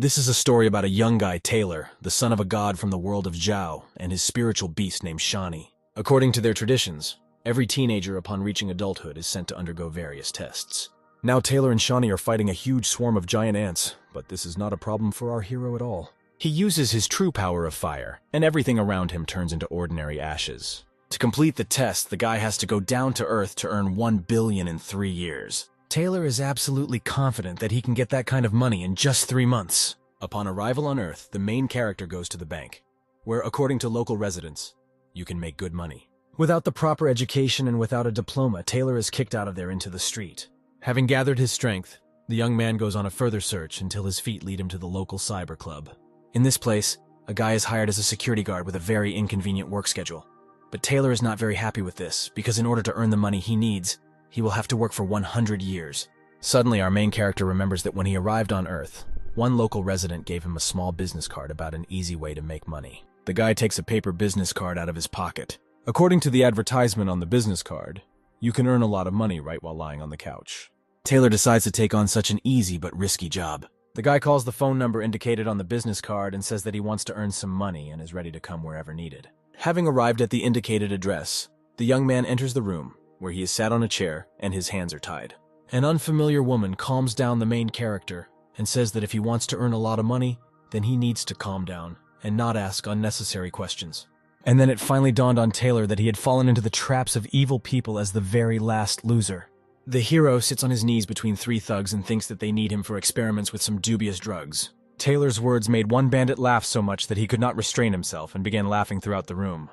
This is a story about a young guy, Taylor, the son of a god from the world of Zhao, and his spiritual beast named Shani. According to their traditions, every teenager upon reaching adulthood is sent to undergo various tests. Now Taylor and Shani are fighting a huge swarm of giant ants, but this is not a problem for our hero at all. He uses his true power of fire, and everything around him turns into ordinary ashes. To complete the test, the guy has to go down to Earth to earn 1 billion in 3 years. Taylor is absolutely confident that he can get that kind of money in just 3 months. Upon arrival on Earth, the main character goes to the bank, where, according to local residents, you can make good money. Without the proper education and without a diploma, Taylor is kicked out of there into the street. Having gathered his strength, the young man goes on a further search until his feet lead him to the local cyber club. In this place, a guy is hired as a security guard with a very inconvenient work schedule. But Taylor is not very happy with this, because in order to earn the money he needs, he will have to work for 100 years. Suddenly, our main character remembers that when he arrived on Earth, one local resident gave him a small business card about an easy way to make money. The guy takes a paper business card out of his pocket. According to the advertisement on the business card, you can earn a lot of money right while lying on the couch. Taylor decides to take on such an easy but risky job. The guy calls the phone number indicated on the business card and says that he wants to earn some money and is ready to come wherever needed. Having arrived at the indicated address, the young man enters the room, where he is sat on a chair and his hands are tied. An unfamiliar woman calms down the main character and says that if he wants to earn a lot of money, then he needs to calm down and not ask unnecessary questions. And then it finally dawned on Taylor that he had fallen into the traps of evil people as the very last loser. The hero sits on his knees between 3 thugs and thinks that they need him for experiments with some dubious drugs. Taylor's words made one bandit laugh so much that he could not restrain himself and began laughing throughout the room.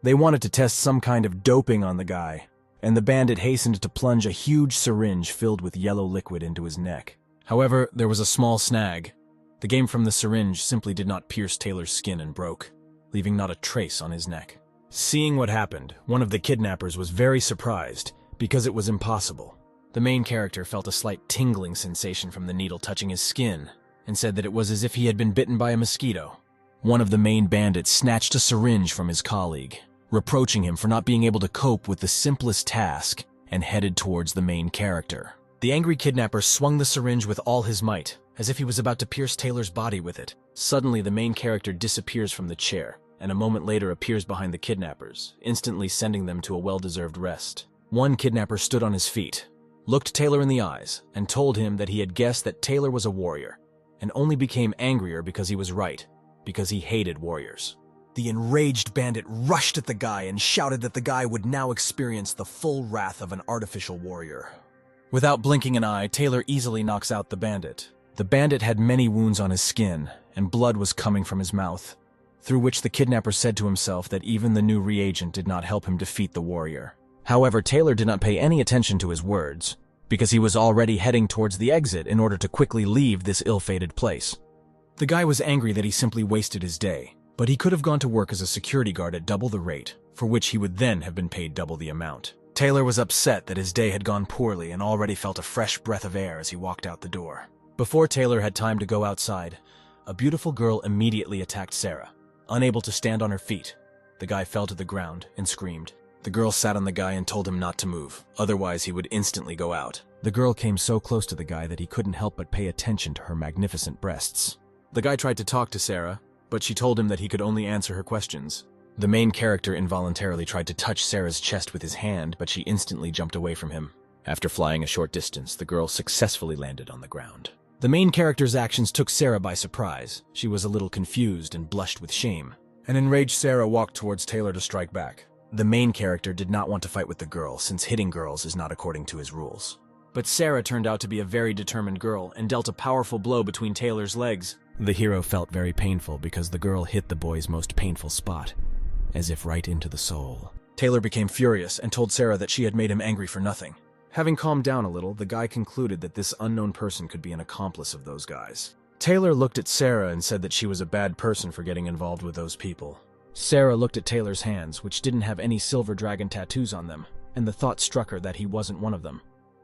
They wanted to test some kind of doping on the guy, and the bandit hastened to plunge a huge syringe filled with yellow liquid into his neck. However, there was a small snag. The game from the syringe simply did not pierce Taylor's skin and broke, leaving not a trace on his neck. Seeing what happened, one of the kidnappers was very surprised, because it was impossible. The main character felt a slight tingling sensation from the needle touching his skin, and said that it was as if he had been bitten by a mosquito. One of the main bandits snatched a syringe from his colleague, reproaching him for not being able to cope with the simplest task, and headed towards the main character. The angry kidnapper swung the syringe with all his might, as if he was about to pierce Taylor's body with it. Suddenly, the main character disappears from the chair, and a moment later appears behind the kidnappers, instantly sending them to a well-deserved rest. One kidnapper stood on his feet, looked Taylor in the eyes, and told him that he had guessed that Taylor was a warrior, and only became angrier because he was right, because he hated warriors. The enraged bandit rushed at the guy and shouted that the guy would now experience the full wrath of an artificial warrior. Without blinking an eye, Taylor easily knocks out the bandit. The bandit had many wounds on his skin, and blood was coming from his mouth, through which the kidnapper said to himself that even the new reagent did not help him defeat the warrior. However, Taylor did not pay any attention to his words, because he was already heading towards the exit in order to quickly leave this ill-fated place. The guy was angry that he simply wasted his day, but he could have gone to work as a security guard at double the rate, for which he would then have been paid double the amount. Taylor was upset that his day had gone poorly and already felt a fresh breath of air as he walked out the door. Before Taylor had time to go outside, a beautiful girl immediately attacked Sarah. Unable to stand on her feet, the guy fell to the ground and screamed. The girl sat on the guy and told him not to move, otherwise he would instantly go out. The girl came so close to the guy that he couldn't help but pay attention to her magnificent breasts. The guy tried to talk to Sarah, but she told him that he could only answer her questions. The main character involuntarily tried to touch Sarah's chest with his hand, but she instantly jumped away from him. After flying a short distance, the girl successfully landed on the ground. The main character's actions took Sarah by surprise. She was a little confused and blushed with shame. An enraged Sarah walked towards Taylor to strike back. The main character did not want to fight with the girl, since hitting girls is not according to his rules. But Sarah turned out to be a very determined girl and dealt a powerful blow between Taylor's legs. The hero felt very painful because the girl hit the boy's most painful spot, as if right into the soul. Taylor became furious and told Sarah that she had made him angry for nothing. Having calmed down a little, the guy concluded that this unknown person could be an accomplice of those guys. Taylor looked at Sarah and said that she was a bad person for getting involved with those people. Sarah looked at Taylor's hands, which didn't have any silver dragon tattoos on them, and the thought struck her that he wasn't one of them.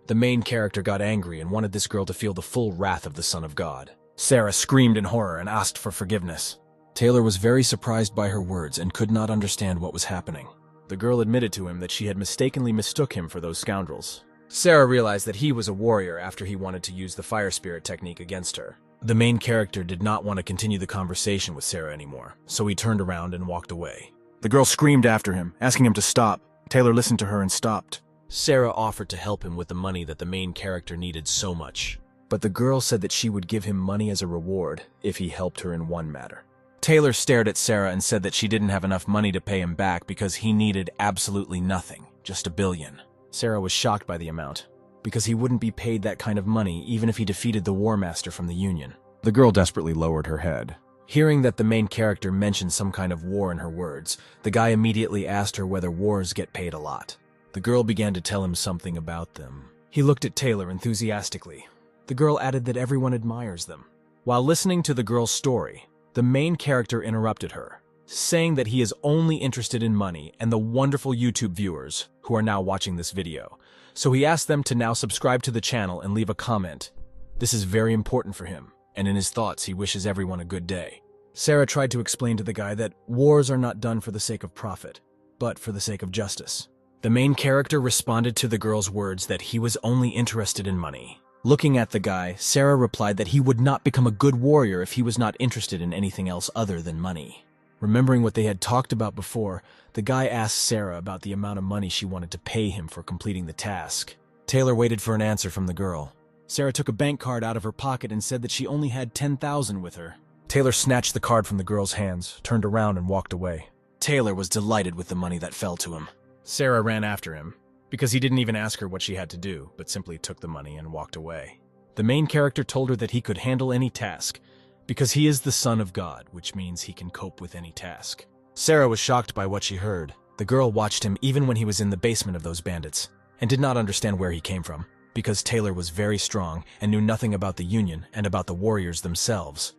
The main character got angry and wanted this girl to feel the full wrath of the Son of God. Sarah screamed in horror and asked for forgiveness. Taylor was very surprised by her words and could not understand what was happening. The girl admitted to him that she had mistakenly mistook him for those scoundrels. Sarah realized that he was a warrior after he wanted to use the fire spirit technique against her. The main character did not want to continue the conversation with Sarah anymore, so he turned around and walked away. The girl screamed after him, asking him to stop. Taylor listened to her and stopped. Sarah offered to help him with the money that the main character needed so much, but the girl said that she would give him money as a reward if he helped her in one matter. Taylor stared at Sarah and said that she didn't have enough money to pay him back because he needed absolutely nothing, just $1 billion. Sarah was shocked by the amount, because he wouldn't be paid that kind of money even if he defeated the War Master from the Union. The girl desperately lowered her head. Hearing that the main character mentioned some kind of war in her words, the guy immediately asked her whether wars get paid a lot. The girl began to tell him something about them. He looked at Taylor enthusiastically. The girl added that everyone admires them. While listening to the girl's story, the main character interrupted her, saying that he is only interested in money and the wonderful YouTube viewers who are now watching this video. So he asked them to now subscribe to the channel and leave a comment. This is very important for him, and in his thoughts he wishes everyone a good day. Sarah tried to explain to the guy that wars are not done for the sake of profit, but for the sake of justice. The main character responded to the girl's words that he was only interested in money. Looking at the guy, Sarah replied that he would not become a good warrior if he was not interested in anything else other than money. Remembering what they had talked about before, the guy asked Sarah about the amount of money she wanted to pay him for completing the task. Taylor waited for an answer from the girl. Sarah took a bank card out of her pocket and said that she only had $10,000 with her. Taylor snatched the card from the girl's hands, turned around and walked away. Taylor was delighted with the money that fell to him. Sarah ran after him, because he didn't even ask her what she had to do, but simply took the money and walked away. The main character told her that he could handle any task, because he is the son of God, which means he can cope with any task. Sarah was shocked by what she heard. The girl watched him even when he was in the basement of those bandits, and did not understand where he came from, because Taylor was very strong and knew nothing about the Union and about the warriors themselves.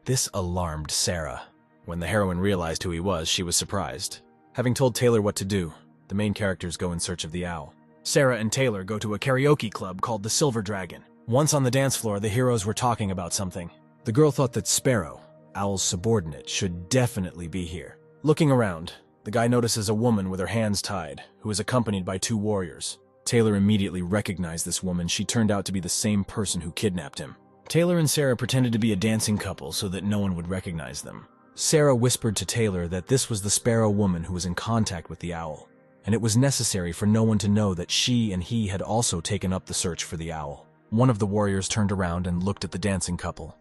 This alarmed Sarah. When the heroine realized who he was, she was surprised. Having told Taylor what to do, the main characters go in search of the owl. Sarah and Taylor go to a karaoke club called the Silver Dragon. Once on the dance floor, the heroes were talking about something. The girl thought that Sparrow, Owl's subordinate, should definitely be here. Looking around, the guy notices a woman with her hands tied, who is accompanied by 2 warriors. Taylor immediately recognized this woman. She turned out to be the same person who kidnapped him. Taylor and Sarah pretended to be a dancing couple so that no one would recognize them. Sarah whispered to Taylor that this was the Sparrow woman who was in contact with the owl, and it was necessary for no one to know that she and he had also taken up the search for the owl. One of the warriors turned around and looked at the dancing couple.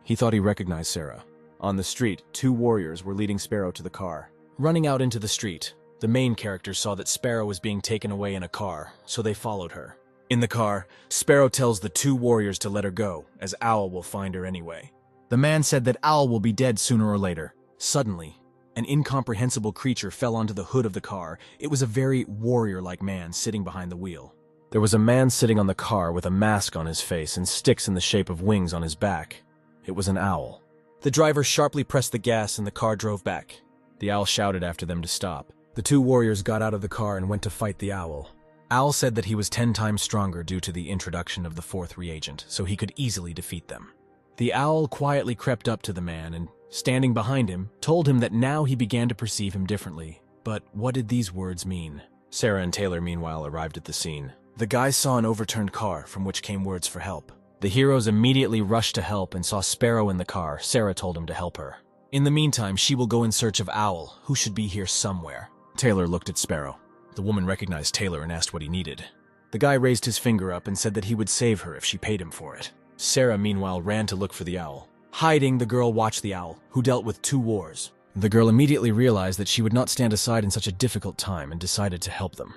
He thought he recognized Sarah. On the street, 2 warriors were leading Sparrow to the car. Running out into the street, the main character saw that Sparrow was being taken away in a car, so they followed her. In the car, Sparrow tells the 2 warriors to let her go, as Owl will find her anyway. The man said that Owl will be dead sooner or later. Suddenly, an incomprehensible creature fell onto the hood of the car. It was a very warrior-like man sitting behind the wheel. There was a man sitting on the car with a mask on his face and sticks in the shape of wings on his back. It was an owl. The driver sharply pressed the gas and the car drove back. The owl shouted after them to stop. The 2 warriors got out of the car and went to fight the owl. Owl said that he was 10 times stronger due to the introduction of the 4th reagent, so he could easily defeat them. The owl quietly crept up to the man and, standing behind him, told him that now he began to perceive him differently. But what did these words mean? Sarah and Taylor, meanwhile, arrived at the scene. The guys saw an overturned car from which came words for help. The heroes immediately rushed to help and saw Sparrow in the car. Sarah told him to help her. In the meantime, she will go in search of Owl, who should be here somewhere. Taylor looked at Sparrow. The woman recognized Taylor and asked what he needed. The guy raised his finger up and said that he would save her if she paid him for it. Sarah, meanwhile, ran to look for the owl. Hiding, the girl watched the owl, who dealt with 2 wars. The girl immediately realized that she would not stand aside in such a difficult time and decided to help them.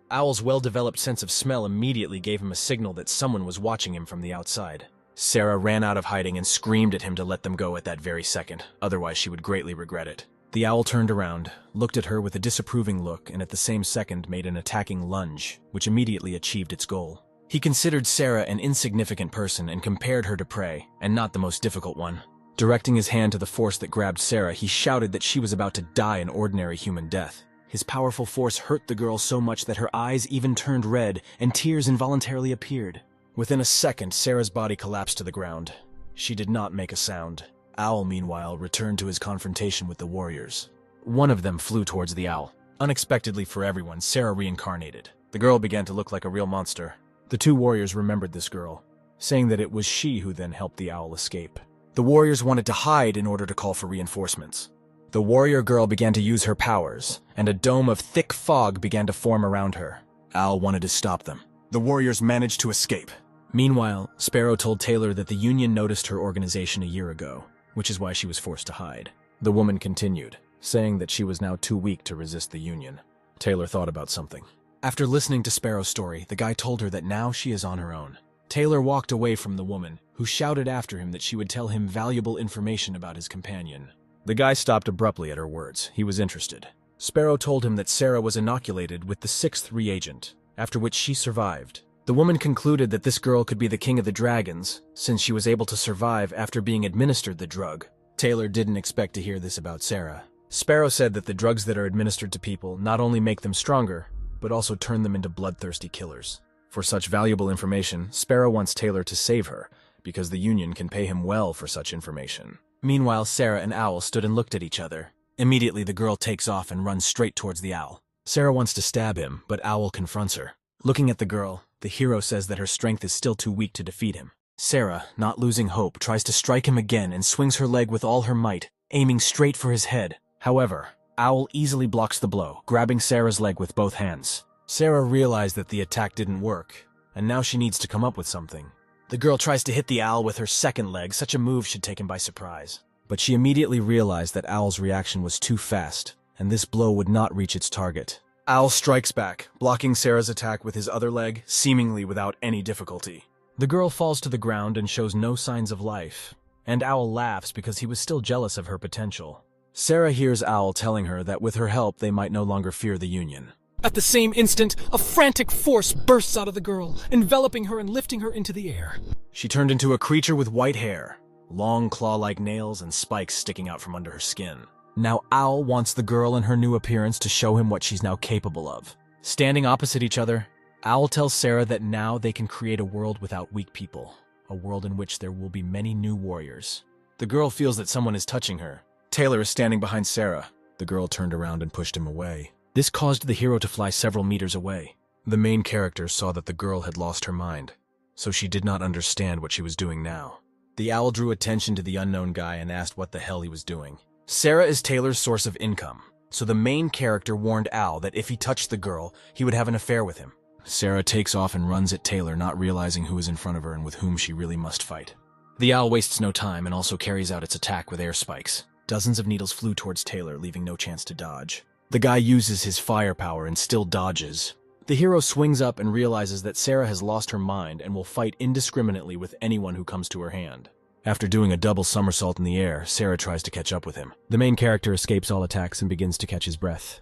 Owl's well-developed sense of smell immediately gave him a signal that someone was watching him from the outside. Sarah ran out of hiding and screamed at him to let them go at that very second, otherwise she would greatly regret it. The owl turned around, looked at her with a disapproving look, and at the same second made an attacking lunge, which immediately achieved its goal. He considered Sarah an insignificant person and compared her to prey, and not the most difficult one. Directing his hand to the force that grabbed Sarah, he shouted that she was about to die an ordinary human death. His powerful force hurt the girl so much that her eyes even turned red, and tears involuntarily appeared. Within a second, Sarah's body collapsed to the ground. She did not make a sound. Owl, meanwhile, returned to his confrontation with the warriors. One of them flew towards the owl. Unexpectedly for everyone, Sarah reincarnated. The girl began to look like a real monster. The 2 warriors remembered this girl. saying that it was she who then helped the owl escape. The warriors wanted to hide in order to call for reinforcements. The warrior girl began to use her powers, and a dome of thick fog began to form around her. Owl wanted to stop them. The warriors managed to escape. Meanwhile, Sparrow told Taylor that the Union noticed her organization a year ago, which is why she was forced to hide. The woman continued, saying that she was now too weak to resist the Union. Taylor thought about something. After listening to Sparrow's story, the guy told her that now she is on her own. Taylor walked away from the woman, who shouted after him that she would tell him valuable information about his companion. The guy stopped abruptly at her words. He was interested. Sparrow told him that Sarah was inoculated with the 6th reagent, after which she survived. The woman concluded that this girl could be the king of the dragons, since she was able to survive after being administered the drug. Taylor didn't expect to hear this about Sarah. Sparrow said that the drugs that are administered to people not only make them stronger, but also turn them into bloodthirsty killers. For such valuable information, Sparrow wants Taylor to save her, because the Union can pay him well for such information. Meanwhile, Sarah and Owl stood and looked at each other. Immediately, the girl takes off and runs straight towards the owl. Sarah wants to stab him, but Owl confronts her. Looking at the girl, the hero says that her strength is still too weak to defeat him. Sarah, not losing hope, tries to strike him again and swings her leg with all her might, aiming straight for his head. However, Owl easily blocks the blow, grabbing Sarah's leg with both hands. Sarah realized that the attack didn't work, and now she needs to come up with something. The girl tries to hit the owl with her second leg. Such a move should take him by surprise. But she immediately realized that Owl's reaction was too fast, and this blow would not reach its target. Owl strikes back, blocking Sarah's attack with his other leg, seemingly without any difficulty. The girl falls to the ground and shows no signs of life, and Owl laughs because he was still jealous of her potential. Sarah hears Owl telling her that with her help they might no longer fear the Union. At the same instant, a frantic force bursts out of the girl, enveloping her and lifting her into the air. She turned into a creature with white hair, long claw-like nails and spikes sticking out from under her skin. Now Owl wants the girl in her new appearance to show him what she's now capable of. Standing opposite each other, Owl tells Sarah that now they can create a world without weak people, a world in which there will be many new warriors. The girl feels that someone is touching her. Taylor is standing behind Sarah. The girl turned around and pushed him away. This caused the hero to fly several meters away. The main character saw that the girl had lost her mind, so she did not understand what she was doing now. The owl drew attention to the unknown guy and asked what the hell he was doing. Sarah is Taylor's source of income, so the main character warned Owl that if he touched the girl, he would have an affair with him. Sarah takes off and runs at Taylor, not realizing who is in front of her and with whom she really must fight. The owl wastes no time and also carries out its attack with air spikes. Dozens of needles flew towards Taylor, leaving no chance to dodge. The guy uses his firepower and still dodges. The hero swings up and realizes that Sarah has lost her mind and will fight indiscriminately with anyone who comes to her hand. After doing a double somersault in the air, Sarah tries to catch up with him. The main character escapes all attacks and begins to catch his breath.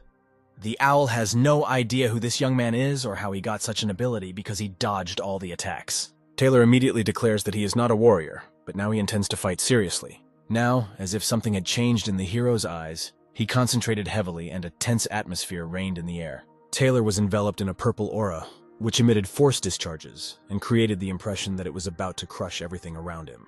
The owl has no idea who this young man is or how he got such an ability because he dodged all the attacks. Taylor immediately declares that he is not a warrior, but now he intends to fight seriously. Now, as if something had changed in the hero's eyes, he concentrated heavily and a tense atmosphere reigned in the air. Taylor was enveloped in a purple aura, which emitted force discharges and created the impression that it was about to crush everything around him.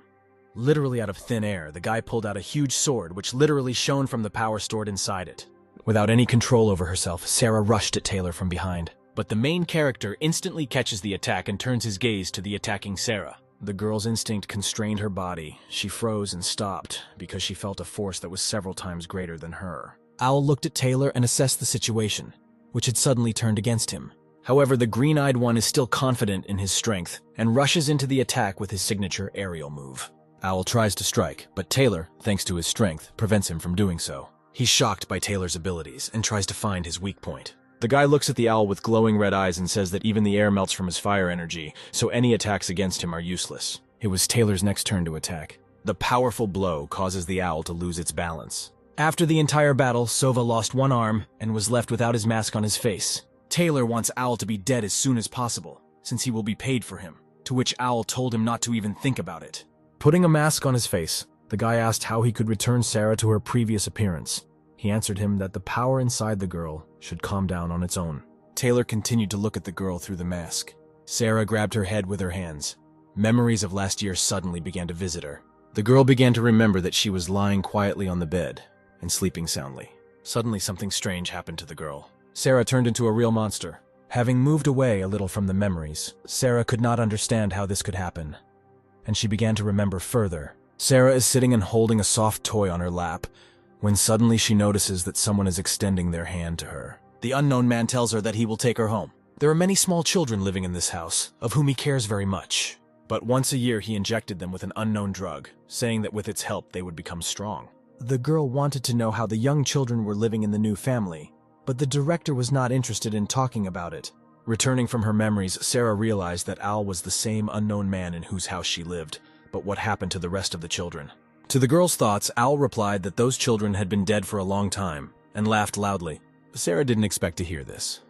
Literally out of thin air, the guy pulled out a huge sword which literally shone from the power stored inside it. Without any control over herself, Sarah rushed at Taylor from behind. But the main character instantly catches the attack and turns his gaze to the attacking Sarah. The girl's instinct constrained her body. She froze and stopped because she felt a force that was several times greater than her. Owl looked at Taylor and assessed the situation, which had suddenly turned against him. However, the green-eyed one is still confident in his strength and rushes into the attack with his signature aerial move. Owl tries to strike, but Taylor, thanks to his strength, prevents him from doing so. He's shocked by Taylor's abilities and tries to find his weak point. The guy looks at the owl with glowing red eyes and says that even the air melts from his fire energy, so any attacks against him are useless. It was Taylor's next turn to attack. The powerful blow causes the owl to lose its balance. After the entire battle, Sova lost one arm and was left without his mask on his face. Taylor wants Owl to be dead as soon as possible, since he will be paid for him, to which Owl told him not to even think about it. Putting a mask on his face, the guy asked how he could return Sarah to her previous appearance. He answered him that the power inside the girl should calm down on its own. Taylor continued to look at the girl through the mask. Sarah grabbed her head with her hands. Memories of last year suddenly began to visit her. The girl began to remember that she was lying quietly on the bed and sleeping soundly. Suddenly something strange happened to the girl. Sarah turned into a real monster. Having moved away a little from the memories, Sarah could not understand how this could happen. and she began to remember further. Sarah is sitting and holding a soft toy on her lap, when suddenly she notices that someone is extending their hand to her. The unknown man tells her that he will take her home. There are many small children living in this house, of whom he cares very much. But once a year he injected them with an unknown drug, saying that with its help they would become strong. The girl wanted to know how the young children were living in the new family, but the director was not interested in talking about it. Returning from her memories, Sarah realized that Al was the same unknown man in whose house she lived, but what happened to the rest of the children? To the girl's thoughts, Al replied that those children had been dead for a long time, and laughed loudly. Sarah didn't expect to hear this.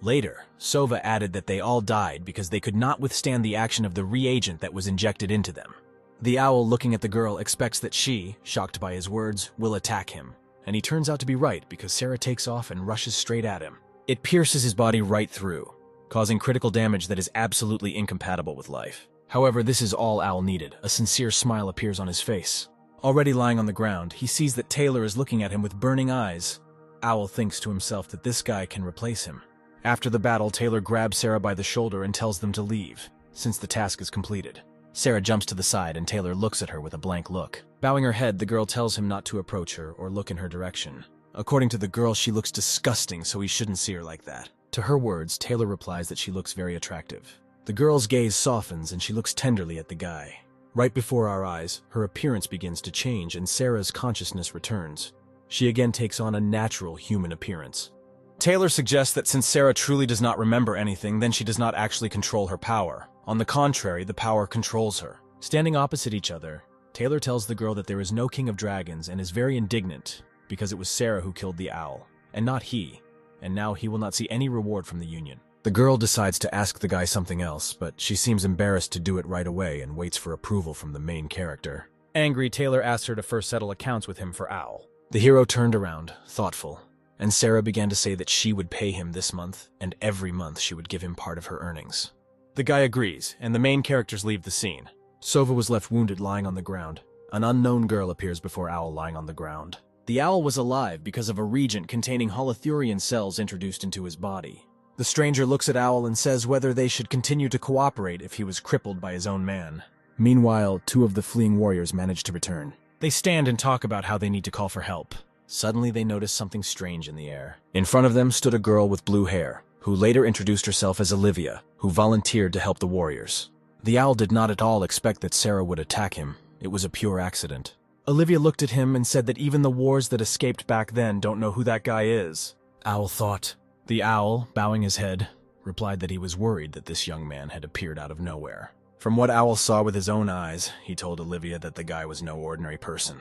Later, Sova added that they all died because they could not withstand the action of the reagent that was injected into them. The owl, looking at the girl, expects that she, shocked by his words, will attack him, and he turns out to be right because Sarah takes off and rushes straight at him. It pierces his body right through, causing critical damage that is absolutely incompatible with life. However, this is all Owl needed. A sincere smile appears on his face. Already lying on the ground, he sees that Taylor is looking at him with burning eyes. Owl thinks to himself that this guy can replace him. After the battle, Taylor grabs Sarah by the shoulder and tells them to leave, since the task is completed. Sarah jumps to the side and Taylor looks at her with a blank look. Bowing her head, the girl tells him not to approach her or look in her direction. According to the girl, she looks disgusting, so he shouldn't see her like that. To her words, Taylor replies that she looks very attractive. The girl's gaze softens and she looks tenderly at the guy. Right before our eyes, her appearance begins to change and Sarah's consciousness returns. She again takes on a natural human appearance. Taylor suggests that since Sarah truly does not remember anything, then she does not actually control her power. On the contrary, the power controls her. Standing opposite each other, Taylor tells the girl that there is no king of dragons and is very indignant because it was Sarah who killed the owl, and not he, and now he will not see any reward from the union. The girl decides to ask the guy something else, but she seems embarrassed to do it right away and waits for approval from the main character. Angry, Taylor asks her to first settle accounts with him for Owl. The hero turned around, thoughtful, and Sarah began to say that she would pay him this month, and every month she would give him part of her earnings. The guy agrees, and the main characters leave the scene. Sova was left wounded lying on the ground. An unknown girl appears before Owl lying on the ground. The owl was alive because of a reagent containing holothurian cells introduced into his body. The stranger looks at Owl and says whether they should continue to cooperate if he was crippled by his own man. Meanwhile, two of the fleeing warriors manage to return. They stand and talk about how they need to call for help. Suddenly they notice something strange in the air. In front of them stood a girl with blue hair, who later introduced herself as Olivia, who volunteered to help the warriors. The owl did not at all expect that Sarah would attack him. It was a pure accident. Olivia looked at him and said that even the wars that escaped back then don't know who that guy is. Owl thought. The owl, bowing his head, replied that he was worried that this young man had appeared out of nowhere. From what Owl saw with his own eyes, he told Olivia that the guy was no ordinary person.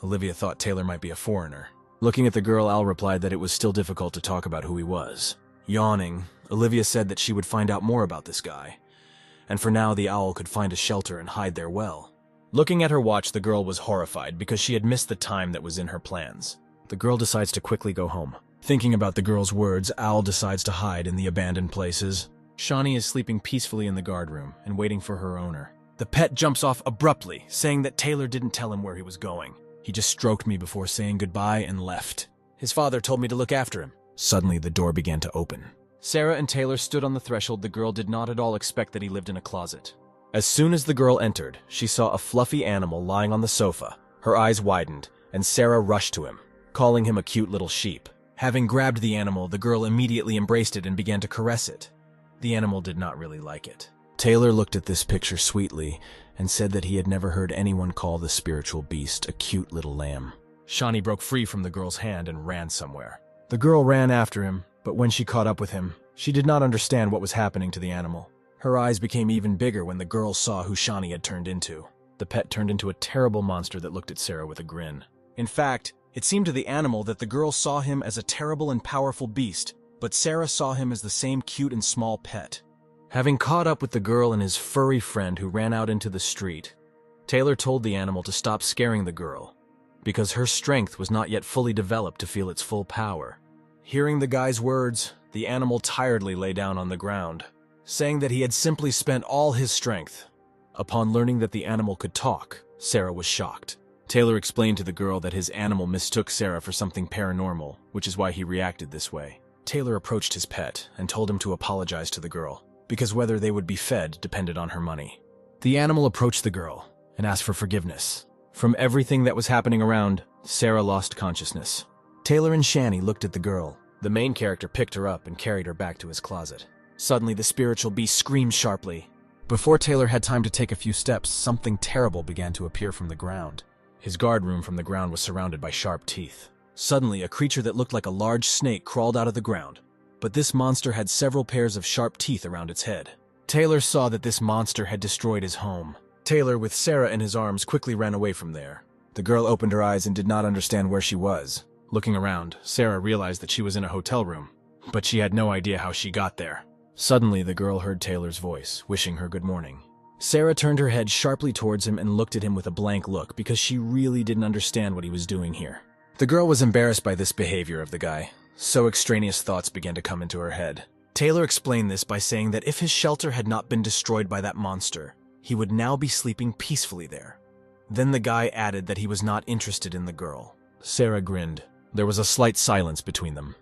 Olivia thought Taylor might be a foreigner. Looking at the girl, Owl replied that it was still difficult to talk about who he was. Yawning, Olivia said that she would find out more about this guy, and for now the owl could find a shelter and hide there well. Looking at her watch, the girl was horrified because she had missed the time that was in her plans. The girl decides to quickly go home. Thinking about the girl's words, Owl decides to hide in the abandoned places. Shawnee is sleeping peacefully in the guardroom and waiting for her owner. The pet jumps off abruptly, saying that Taylor didn't tell him where he was going. He just stroked me before saying goodbye and left. His father told me to look after him. Suddenly, the door began to open. Sarah and Taylor stood on the threshold. The girl did not at all expect that he lived in a closet. As soon as the girl entered, she saw a fluffy animal lying on the sofa. Her eyes widened, and Sarah rushed to him, calling him a cute little sheep. Having grabbed the animal, the girl immediately embraced it and began to caress it. The animal did not really like it. Taylor looked at this picture sweetly and said that he had never heard anyone call the spiritual beast a cute little lamb. Shawnee broke free from the girl's hand and ran somewhere. The girl ran after him, but when she caught up with him, she did not understand what was happening to the animal. Her eyes became even bigger when the girl saw who Shawnee had turned into. The pet turned into a terrible monster that looked at Sarah with a grin. In fact, it seemed to the animal that the girl saw him as a terrible and powerful beast, but Sarah saw him as the same cute and small pet. Having caught up with the girl and his furry friend who ran out into the street, Taylor told the animal to stop scaring the girl, because her strength was not yet fully developed to feel its full power. Hearing the guy's words, the animal tiredly lay down on the ground, saying that he had simply spent all his strength. Upon learning that the animal could talk, Sarah was shocked. Taylor explained to the girl that his animal mistook Sarah for something paranormal, which is why he reacted this way. Taylor approached his pet and told him to apologize to the girl, because whether they would be fed depended on her money. The animal approached the girl and asked for forgiveness. From everything that was happening around, Sarah lost consciousness. Taylor and Shani looked at the girl. The main character picked her up and carried her back to his closet. Suddenly, the spiritual beast screamed sharply. Before Taylor had time to take a few steps, something terrible began to appear from the ground. His guard room from the ground was surrounded by sharp teeth. Suddenly, a creature that looked like a large snake crawled out of the ground, but this monster had several pairs of sharp teeth around its head. Taylor saw that this monster had destroyed his home. Taylor, with Sarah in his arms, quickly ran away from there. The girl opened her eyes and did not understand where she was. Looking around, Sarah realized that she was in a hotel room, but she had no idea how she got there. Suddenly, the girl heard Taylor's voice, wishing her good morning. Sarah turned her head sharply towards him and looked at him with a blank look because she really didn't understand what he was doing here. The girl was embarrassed by this behavior of the guy, so extraneous thoughts began to come into her head. Taylor explained this by saying that if his shelter had not been destroyed by that monster, he would now be sleeping peacefully there. Then the guy added that he was not interested in the girl. Sarah grinned. There was a slight silence between them.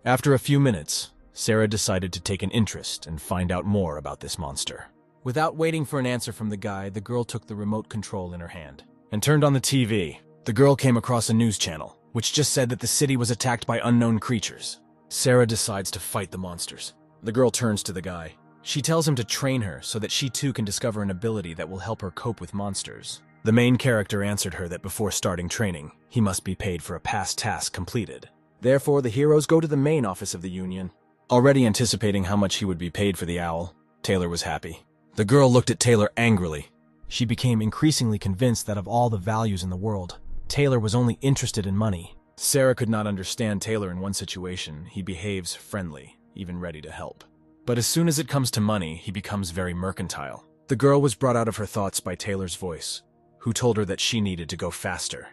After a few minutes, Sarah decided to take an interest and find out more about this monster. Without waiting for an answer from the guy, the girl took the remote control in her hand and turned on the TV. The girl came across a news channel, which just said that the city was attacked by unknown creatures. Sarah decides to fight the monsters. The girl turns to the guy. She tells him to train her so that she too can discover an ability that will help her cope with monsters. The main character answered her that before starting training, he must be paid for a past task completed. Therefore, the heroes go to the main office of the Union. Already anticipating how much he would be paid for the owl, Taylor was happy. The girl looked at Taylor angrily. She became increasingly convinced that of all the values in the world, Taylor was only interested in money. Sarah could not understand Taylor in one situation. He behaves friendly, even ready to help. But as soon as it comes to money, he becomes very mercantile. The girl was brought out of her thoughts by Taylor's voice, who told her that she needed to go faster.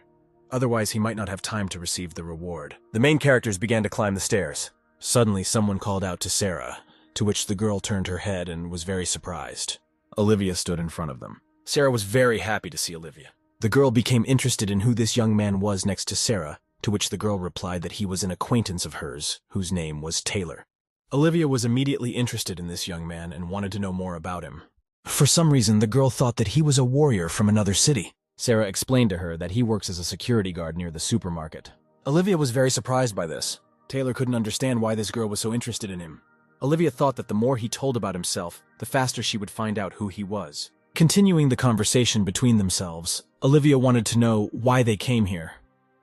Otherwise, he might not have time to receive the reward. The main characters began to climb the stairs. Suddenly, someone called out to Sarah, to which the girl turned her head and was very surprised. Olivia stood in front of them. Sarah was very happy to see Olivia. The girl became interested in who this young man was next to Sarah, to which the girl replied that he was an acquaintance of hers, whose name was Taylor. Olivia was immediately interested in this young man and wanted to know more about him. For some reason, the girl thought that he was a warrior from another city. Sarah explained to her that he works as a security guard near the supermarket. Olivia was very surprised by this. Taylor couldn't understand why this girl was so interested in him. Olivia thought that the more he told about himself, the faster she would find out who he was. Continuing the conversation between themselves, Olivia wanted to know why they came here,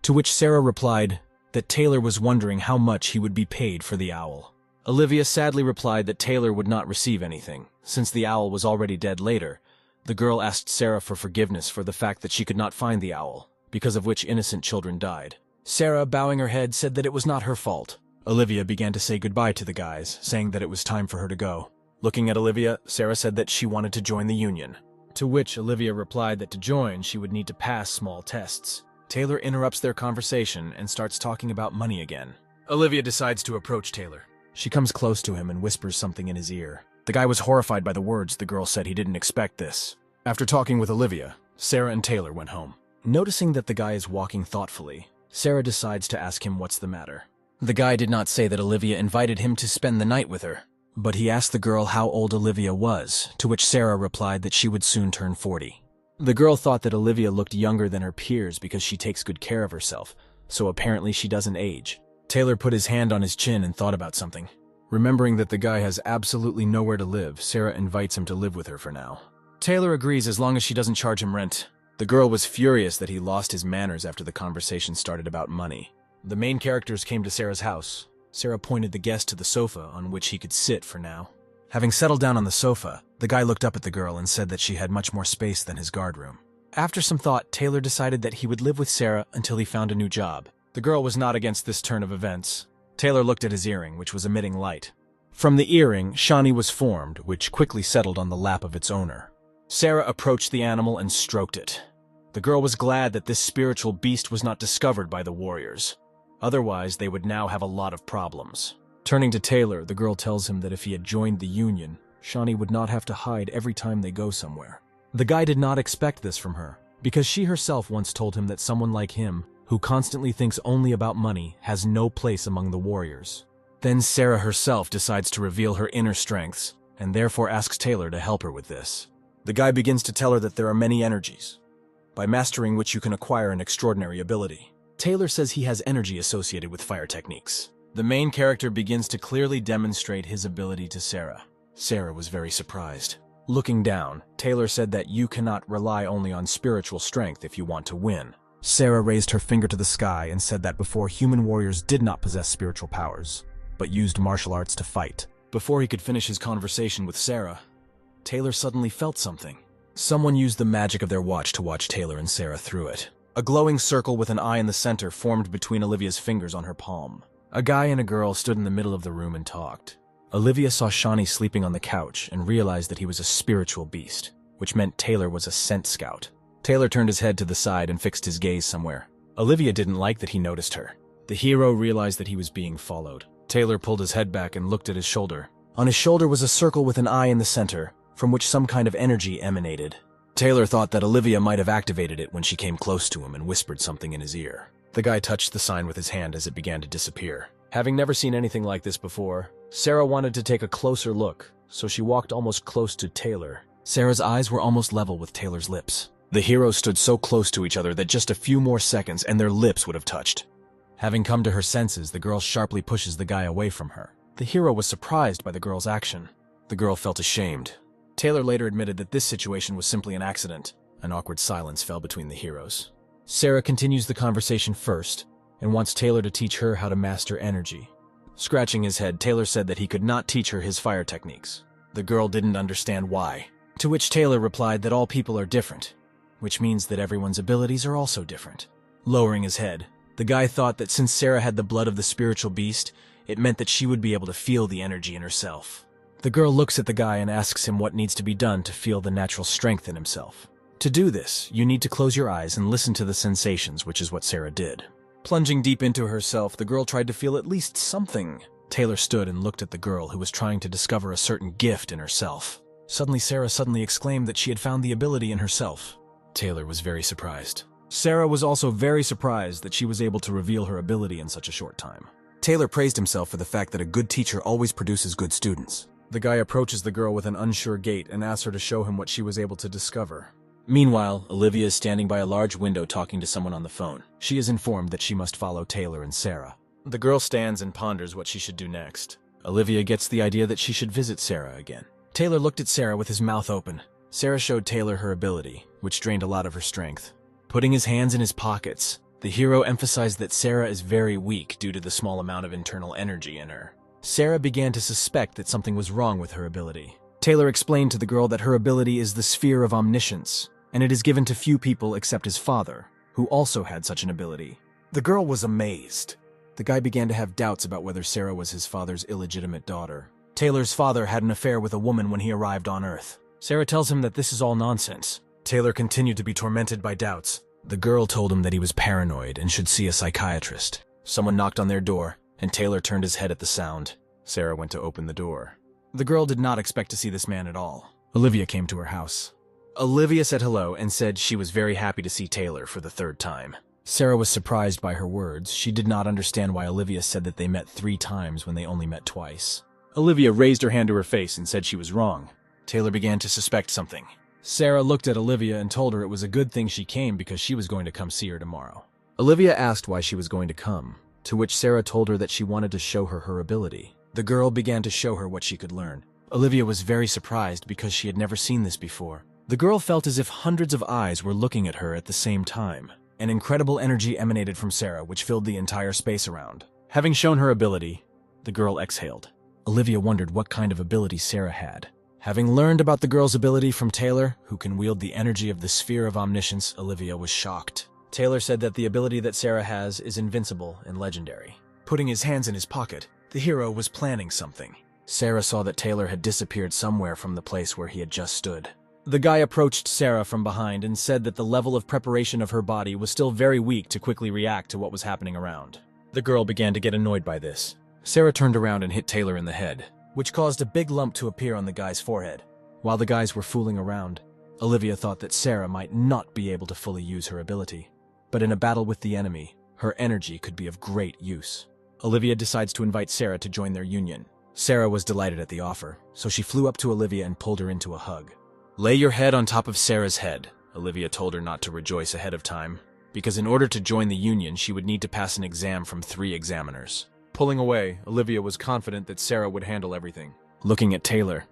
to which Sarah replied that Taylor was wondering how much he would be paid for the owl. Olivia sadly replied that Taylor would not receive anything, since the owl was already dead later. The girl asked Sarah for forgiveness for the fact that she could not find the owl, because of which innocent children died. Sarah, bowing her head, said that it was not her fault. Olivia began to say goodbye to the guys, saying that it was time for her to go. Looking at Olivia, Sarah said that she wanted to join the Union, to which Olivia replied that to join, she would need to pass small tests. Taylor interrupts their conversation and starts talking about money again. Olivia decides to approach Taylor. She comes close to him and whispers something in his ear. The guy was horrified by the words. The girl said he didn't expect this. After talking with Olivia, Sarah and Taylor went home. Noticing that the guy is walking thoughtfully, Sarah decides to ask him what's the matter. The guy did not say that Olivia invited him to spend the night with her, but he asked the girl how old Olivia was, to which Sarah replied that she would soon turn 40. The girl thought that Olivia looked younger than her peers because she takes good care of herself, so apparently she doesn't age. Taylor put his hand on his chin and thought about something. Remembering that the guy has absolutely nowhere to live, Sarah invites him to live with her for now. Taylor agrees as long as she doesn't charge him rent. The girl was furious that he lost his manners after the conversation started about money. The main characters came to Sarah's house. Sarah pointed the guest to the sofa on which he could sit for now. Having settled down on the sofa, the guy looked up at the girl and said that she had much more space than his guard room. After some thought, Taylor decided that he would live with Sarah until he found a new job. The girl was not against this turn of events. Taylor looked at his earring, which was emitting light. From the earring, Shani was formed, which quickly settled on the lap of its owner. Sarah approached the animal and stroked it. The girl was glad that this spiritual beast was not discovered by the warriors. Otherwise, they would now have a lot of problems. Turning to Taylor, the girl tells him that if he had joined the Union, Shani would not have to hide every time they go somewhere. The guy did not expect this from her, because she herself once told him that someone like him, who constantly thinks only about money, has no place among the warriors. Then Sarah herself decides to reveal her inner strengths, and therefore asks Taylor to help her with this. The guy begins to tell her that there are many energies, by mastering which you can acquire an extraordinary ability. Taylor says he has energy associated with fire techniques. The main character begins to clearly demonstrate his ability to Sarah. Sarah was very surprised. Looking down, Taylor said that you cannot rely only on spiritual strength if you want to win. Sarah raised her finger to the sky and said that before human warriors did not possess spiritual powers, but used martial arts to fight. Before he could finish his conversation with Sarah, Taylor suddenly felt something. Someone used the magic of their watch to watch Taylor and Sarah through it. A glowing circle with an eye in the center formed between Olivia's fingers on her palm. A guy and a girl stood in the middle of the room and talked. Olivia saw Shawnee sleeping on the couch and realized that he was a spiritual beast, which meant Taylor was a scent scout. Taylor turned his head to the side and fixed his gaze somewhere. Olivia didn't like that he noticed her. The hero realized that he was being followed. Taylor pulled his head back and looked at his shoulder. On his shoulder was a circle with an eye in the center, from which some kind of energy emanated. Taylor thought that Olivia might have activated it when she came close to him and whispered something in his ear. The guy touched the sign with his hand as it began to disappear. Having never seen anything like this before, Sarah wanted to take a closer look, so she walked almost close to Taylor. Sarah's eyes were almost level with Taylor's lips. The heroes stood so close to each other that just a few more seconds and their lips would have touched. Having come to her senses, the girl sharply pushes the guy away from her. The hero was surprised by the girl's action. The girl felt ashamed. Taylor later admitted that this situation was simply an accident. An awkward silence fell between the heroes. Sarah continues the conversation first and wants Taylor to teach her how to master energy. Scratching his head, Taylor said that he could not teach her his fire techniques. The girl didn't understand why, to which Taylor replied that all people are different, which means that everyone's abilities are also different. Lowering his head, the guy thought that since Sarah had the blood of the spiritual beast, it meant that she would be able to feel the energy in herself. The girl looks at the guy and asks him what needs to be done to feel the natural strength in himself. To do this, you need to close your eyes and listen to the sensations, which is what Sarah did. Plunging deep into herself, the girl tried to feel at least something. Taylor stood and looked at the girl who was trying to discover a certain gift in herself. Suddenly, Sarah exclaimed that she had found the ability in herself. Taylor was very surprised. Sarah was also very surprised that she was able to reveal her ability in such a short time. Taylor praised himself for the fact that a good teacher always produces good students. The guy approaches the girl with an unsure gait and asks her to show him what she was able to discover. Meanwhile, Olivia is standing by a large window talking to someone on the phone. She is informed that she must follow Taylor and Sarah. The girl stands and ponders what she should do next. Olivia gets the idea that she should visit Sarah again. Taylor looked at Sarah with his mouth open. Sarah showed Taylor her ability, which drained a lot of her strength. Putting his hands in his pockets, the hero emphasized that Sarah is very weak due to the small amount of internal energy in her. Sarah began to suspect that something was wrong with her ability. Taylor explained to the girl that her ability is the sphere of omniscience, and it is given to few people except his father, who also had such an ability. The girl was amazed. The guy began to have doubts about whether Sarah was his father's illegitimate daughter. Taylor's father had an affair with a woman when he arrived on Earth. Sarah tells him that this is all nonsense. Taylor continued to be tormented by doubts. The girl told him that he was paranoid and should see a psychiatrist. Someone knocked on their door, and Taylor turned his head at the sound. Sarah went to open the door. The girl did not expect to see this man at all. Olivia came to her house. Olivia said hello and said she was very happy to see Taylor for the third time. Sarah was surprised by her words. She did not understand why Olivia said that they met 3 times when they only met twice. Olivia raised her hand to her face and said she was wrong. Taylor began to suspect something. Sarah looked at Olivia and told her it was a good thing she came because she was going to come see her tomorrow. Olivia asked why she was going to come, to which Sarah told her that she wanted to show her her ability. The girl began to show her what she could learn. Olivia was very surprised because she had never seen this before. The girl felt as if hundreds of eyes were looking at her at the same time. An incredible energy emanated from Sarah, which filled the entire space around. Having shown her ability, the girl exhaled. Olivia wondered what kind of ability Sarah had. Having learned about the girl's ability from Taylor, who can wield the energy of the sphere of omniscience, Olivia was shocked. Taylor said that the ability that Sarah has is invincible and legendary. Putting his hands in his pocket, the hero was planning something. Sarah saw that Taylor had disappeared somewhere from the place where he had just stood. The guy approached Sarah from behind and said that the level of preparation of her body was still very weak to quickly react to what was happening around. The girl began to get annoyed by this. Sarah turned around and hit Taylor in the head, which caused a big lump to appear on the guy's forehead. While the guys were fooling around, Olivia thought that Sarah might not be able to fully use her ability. But in a battle with the enemy, her energy could be of great use. Olivia decides to invite Sarah to join their union. Sarah was delighted at the offer, so she flew up to Olivia and pulled her into a hug. Lay your head on top of Sarah's head, Olivia told her not to rejoice ahead of time, because in order to join the union, she would need to pass an exam from 3 examiners. Pulling away, Olivia was confident that Sarah would handle everything. Looking at Taylor,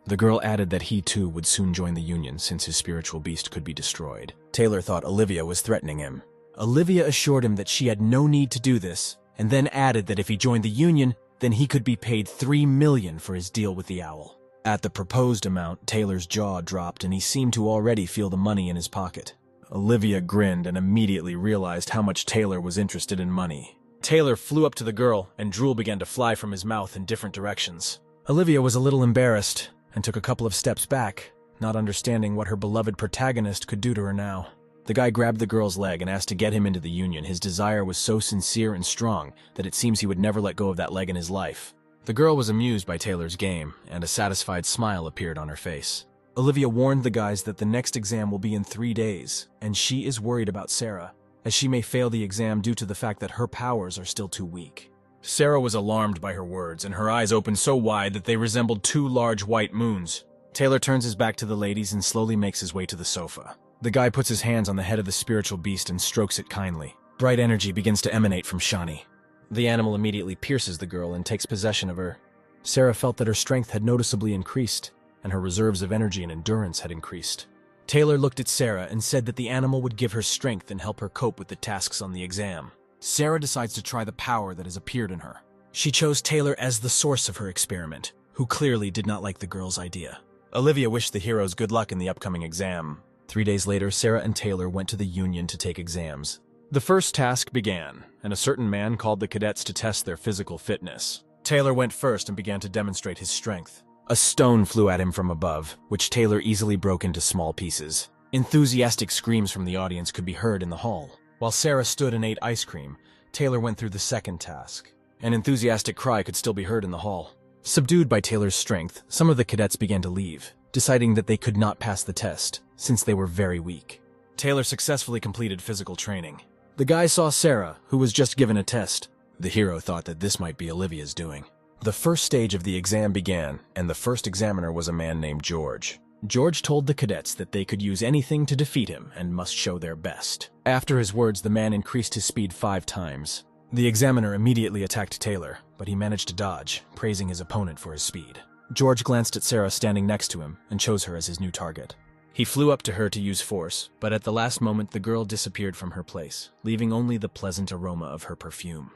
the girl added that he too would soon join the union since his spiritual beast could be destroyed. Taylor thought Olivia was threatening him. Olivia assured him that she had no need to do this, and then added that if he joined the union, then he could be paid $3 million for his deal with the owl. At the proposed amount, Taylor's jaw dropped and he seemed to already feel the money in his pocket. Olivia grinned and immediately realized how much Taylor was interested in money. Taylor flew up to the girl and drool began to fly from his mouth in different directions. Olivia was a little embarrassed and took a couple of steps back, not understanding what her beloved protagonist could do to her now. The guy grabbed the girl's leg and asked to get him into the union. His desire was so sincere and strong that it seems he would never let go of that leg in his life. The girl was amused by Taylor's game, and a satisfied smile appeared on her face. Olivia warned the guys that the next exam will be in 3 days, and she is worried about Sarah, as she may fail the exam due to the fact that her powers are still too weak. Sarah was alarmed by her words, and her eyes opened so wide that they resembled 2 large white moons. Taylor turns his back to the ladies and slowly makes his way to the sofa. The guy puts his hands on the head of the spiritual beast and strokes it kindly. Bright energy begins to emanate from Shani. The animal immediately pierces the girl and takes possession of her. Sarah felt that her strength had noticeably increased, and her reserves of energy and endurance had increased. Taylor looked at Sarah and said that the animal would give her strength and help her cope with the tasks on the exam. Sarah decides to try the power that has appeared in her. She chose Taylor as the source of her experiment, who clearly did not like the girl's idea. Olivia wished the heroes good luck in the upcoming exam. 3 days later, Sarah and Taylor went to the union to take exams. The first task began, and a certain man called the cadets to test their physical fitness. Taylor went first and began to demonstrate his strength. A stone flew at him from above, which Taylor easily broke into small pieces. Enthusiastic screams from the audience could be heard in the hall. While Sarah stood and ate ice cream, Taylor went through the second task. An enthusiastic cry could still be heard in the hall. Subdued by Taylor's strength, some of the cadets began to leave, deciding that they could not pass the test, since they were very weak. Taylor successfully completed physical training. The guy saw Sarah, who was just given a test. The hero thought that this might be Olivia's doing. The first stage of the exam began, and the first examiner was a man named George. George told the cadets that they could use anything to defeat him and must show their best. After his words, the man increased his speed 5 times. The examiner immediately attacked Taylor, but he managed to dodge, praising his opponent for his speed. George glanced at Sarah standing next to him and chose her as his new target. He flew up to her to use force, but at the last moment the girl disappeared from her place, leaving only the pleasant aroma of her perfume.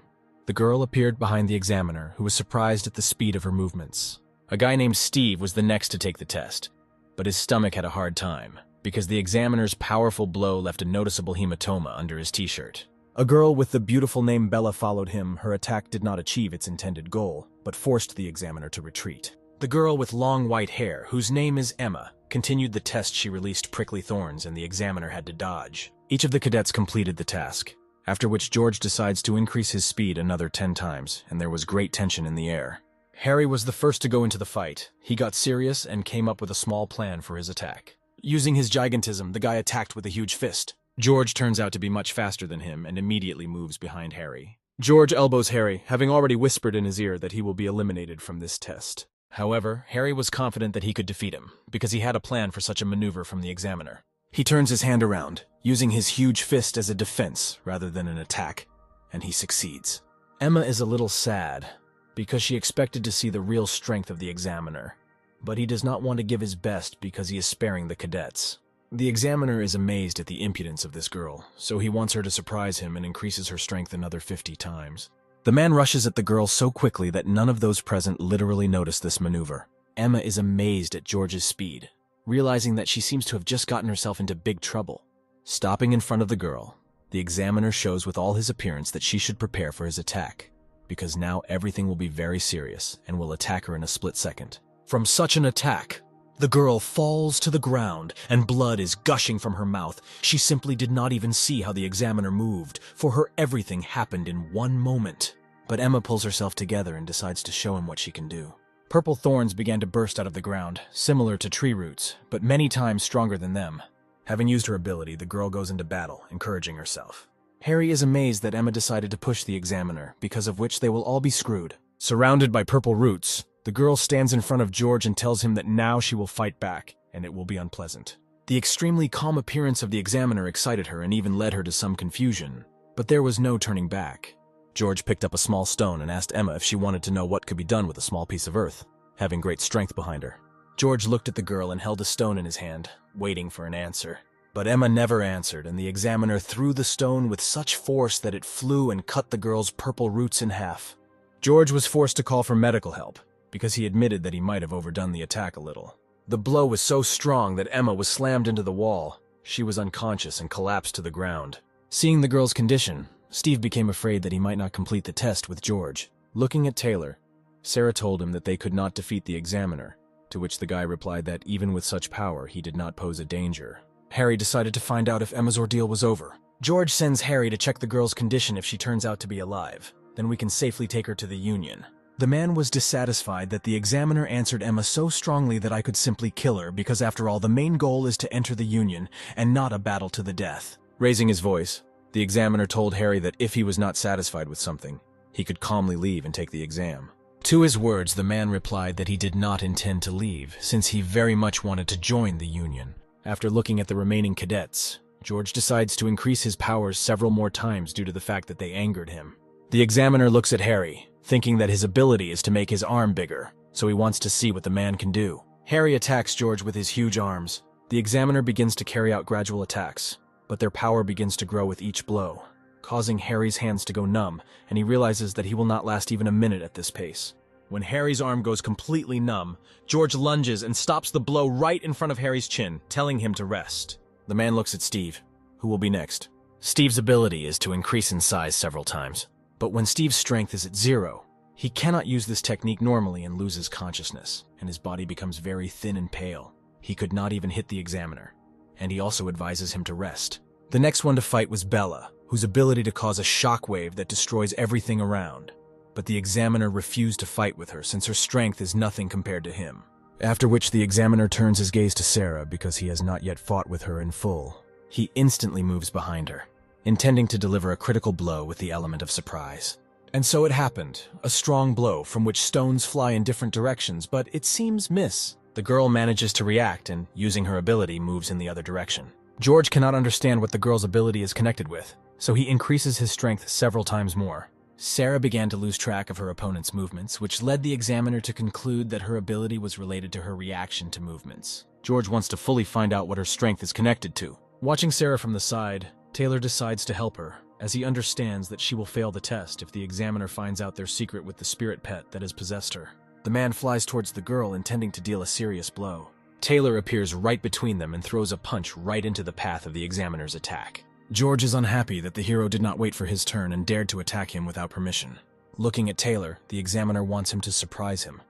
The girl appeared behind the examiner, who was surprised at the speed of her movements. A guy named Steve was the next to take the test, but his stomach had a hard time, because the examiner's powerful blow left a noticeable hematoma under his t-shirt. A girl with the beautiful name Bella followed him. Her attack did not achieve its intended goal, but forced the examiner to retreat. The girl with long white hair, whose name is Emma, continued the test. She released prickly thorns and the examiner had to dodge. Each of the cadets completed the task, after which George decides to increase his speed another 10 times, and there was great tension in the air. Harry was the first to go into the fight. He got serious and came up with a small plan for his attack. Using his gigantism, the guy attacked with a huge fist. George turns out to be much faster than him and immediately moves behind Harry. George elbows Harry, having already whispered in his ear that he will be eliminated from this test. However, Harry was confident that he could defeat him, because he had a plan for such a maneuver from the examiner. He turns his hand around, using his huge fist as a defense rather than an attack, and he succeeds. Emma is a little sad, because she expected to see the real strength of the examiner, but he does not want to give his best because he is sparing the cadets. The examiner is amazed at the impudence of this girl, so he wants her to surprise him and increases her strength another 50 times. The man rushes at the girl so quickly that none of those present literally notice this maneuver. Emma is amazed at George's speed, realizing that she seems to have just gotten herself into big trouble. Stopping in front of the girl, the examiner shows with all his appearance that she should prepare for his attack, because now everything will be very serious and will attack her in a split second. From such an attack, the girl falls to the ground and blood is gushing from her mouth. She simply did not even see how the examiner moved. For her, everything happened in one moment. But Emma pulls herself together and decides to show him what she can do. Purple thorns began to burst out of the ground, similar to tree roots, but many times stronger than them. Having used her ability, the girl goes into battle, encouraging herself. Harry is amazed that Emma decided to push the examiner, because of which they will all be screwed. Surrounded by purple roots, the girl stands in front of George and tells him that now she will fight back. and it will be unpleasant. The extremely calm appearance of the examiner excited her and even led her to some confusion, but there was no turning back. George picked up a small stone and asked Emma if she wanted to know what could be done with a small piece of earth, having great strength behind her. George looked at the girl and held a stone in his hand, waiting for an answer. But Emma never answered, and the examiner threw the stone with such force that it flew and cut the girl's purple roots in half. George was forced to call for medical help, because he admitted that he might have overdone the attack a little. The blow was so strong that Emma was slammed into the wall. She was unconscious and collapsed to the ground. Seeing the girl's condition, Steve became afraid that he might not complete the test with George. Looking at Taylor, Sarah told him that they could not defeat the examiner, to which the guy replied that even with such power, he did not pose a danger. Harry decided to find out if Emma's ordeal was over. George sends Harry to check the girl's condition if she turns out to be alive. Then we can safely take her to the Union. The man was dissatisfied that the examiner answered Emma so strongly that I could simply kill her because after all the main goal is to enter the Union and not a battle to the death. Raising his voice, the examiner told Harry that if he was not satisfied with something, he could calmly leave and take the exam. To his words, the man replied that he did not intend to leave, since he very much wanted to join the Union. After looking at the remaining cadets, George decides to increase his powers several more times due to the fact that they angered him. The examiner looks at Harry, thinking that his ability is to make his arm bigger, so he wants to see what the man can do. Harry attacks George with his huge arms. The examiner begins to carry out gradual attacks, but their power begins to grow with each blow, causing Harry's hands to go numb, and he realizes that he will not last even a minute at this pace. When Harry's arm goes completely numb, George lunges and stops the blow right in front of Harry's chin, telling him to rest. The man looks at Steve, who will be next. Steve's ability is to increase in size several times, but when Steve's strength is at 0, he cannot use this technique normally and loses consciousness, and his body becomes very thin and pale. He could not even hit the examiner, and he also advises him to rest. The next one to fight was Bella, whose ability to cause a shockwave that destroys everything around. But the examiner refused to fight with her since her strength is nothing compared to him. After which the examiner turns his gaze to Sarah because he has not yet fought with her in full. He instantly moves behind her, intending to deliver a critical blow with the element of surprise. And so it happened, a strong blow from which stones fly in different directions, but it seems miss. The girl manages to react and, using her ability, moves in the other direction. George cannot understand what the girl's ability is connected with, so he increases his strength several times more. Sarah began to lose track of her opponent's movements, which led the examiner to conclude that her ability was related to her reaction to movements. George wants to fully find out what her strength is connected to. Watching Sarah from the side, Taylor decides to help her, as he understands that she will fail the test if the examiner finds out their secret with the spirit pet that has possessed her. The man flies towards the girl, intending to deal a serious blow. Taylor appears right between them and throws a punch right into the path of the examiner's attack. George is unhappy that the hero did not wait for his turn and dared to attack him without permission. Looking at Taylor, the examiner wants him to surprise him,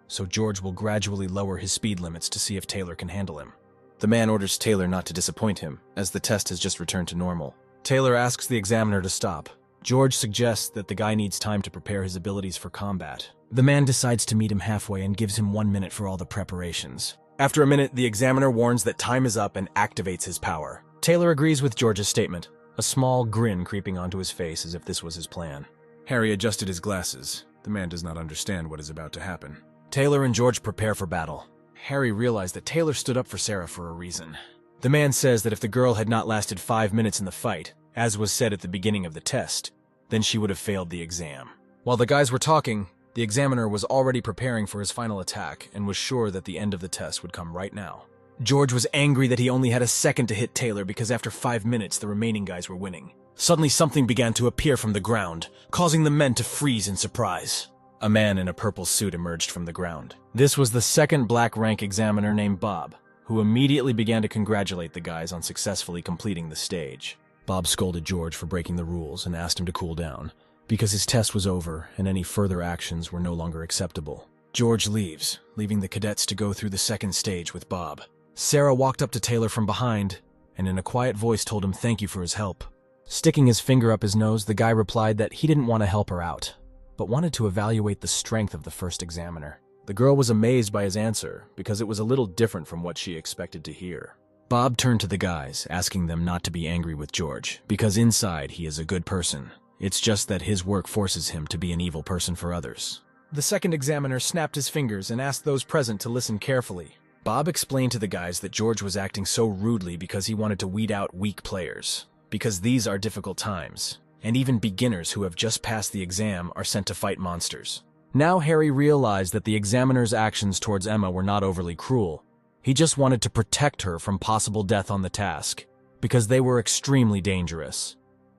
so George will gradually lower his speed limits to see if Taylor can handle him. The man orders Taylor not to disappoint him, as the test has just returned to normal. Taylor asks the examiner to stop. George suggests that the guy needs time to prepare his abilities for combat. The man decides to meet him halfway and gives him 1 minute for all the preparations. After a minute, the examiner warns that time is up and activates his power. Taylor agrees with George's statement, a small grin creeping onto his face as if this was his plan. Harry adjusted his glasses. The man does not understand what is about to happen. Taylor and George prepare for battle. Harry realized that Taylor stood up for Sarah for a reason. The man says that if the girl had not lasted 5 minutes in the fight, as was said at the beginning of the test, then she would have failed the exam. While the guys were talking, the examiner was already preparing for his final attack and was sure that the end of the test would come right now. George was angry that he only had a second to hit Taylor because after 5 minutes the remaining guys were winning. Suddenly something began to appear from the ground, causing the men to freeze in surprise. A man in a purple suit emerged from the ground. This was the second black rank examiner named Bob, who immediately began to congratulate the guys on successfully completing the stage. Bob scolded George for breaking the rules and asked him to cool down, because his test was over and any further actions were no longer acceptable. George leaves, leaving the cadets to go through the second stage with Bob. Sarah walked up to Taylor from behind, and in a quiet voice told him thank you for his help. Sticking his finger up his nose, the guy replied that he didn't want to help her out, but wanted to evaluate the strength of the first examiner. The girl was amazed by his answer, because it was a little different from what she expected to hear. Bob turned to the guys, asking them not to be angry with George, because inside he is a good person. It's just that his work forces him to be an evil person for others. The second examiner snapped his fingers and asked those present to listen carefully. Bob explained to the guys that George was acting so rudely because he wanted to weed out weak players, because these are difficult times, and even beginners who have just passed the exam are sent to fight monsters. Now Harry realized that the examiner's actions towards Emma were not overly cruel. He just wanted to protect her from possible death on the task, because they were extremely dangerous.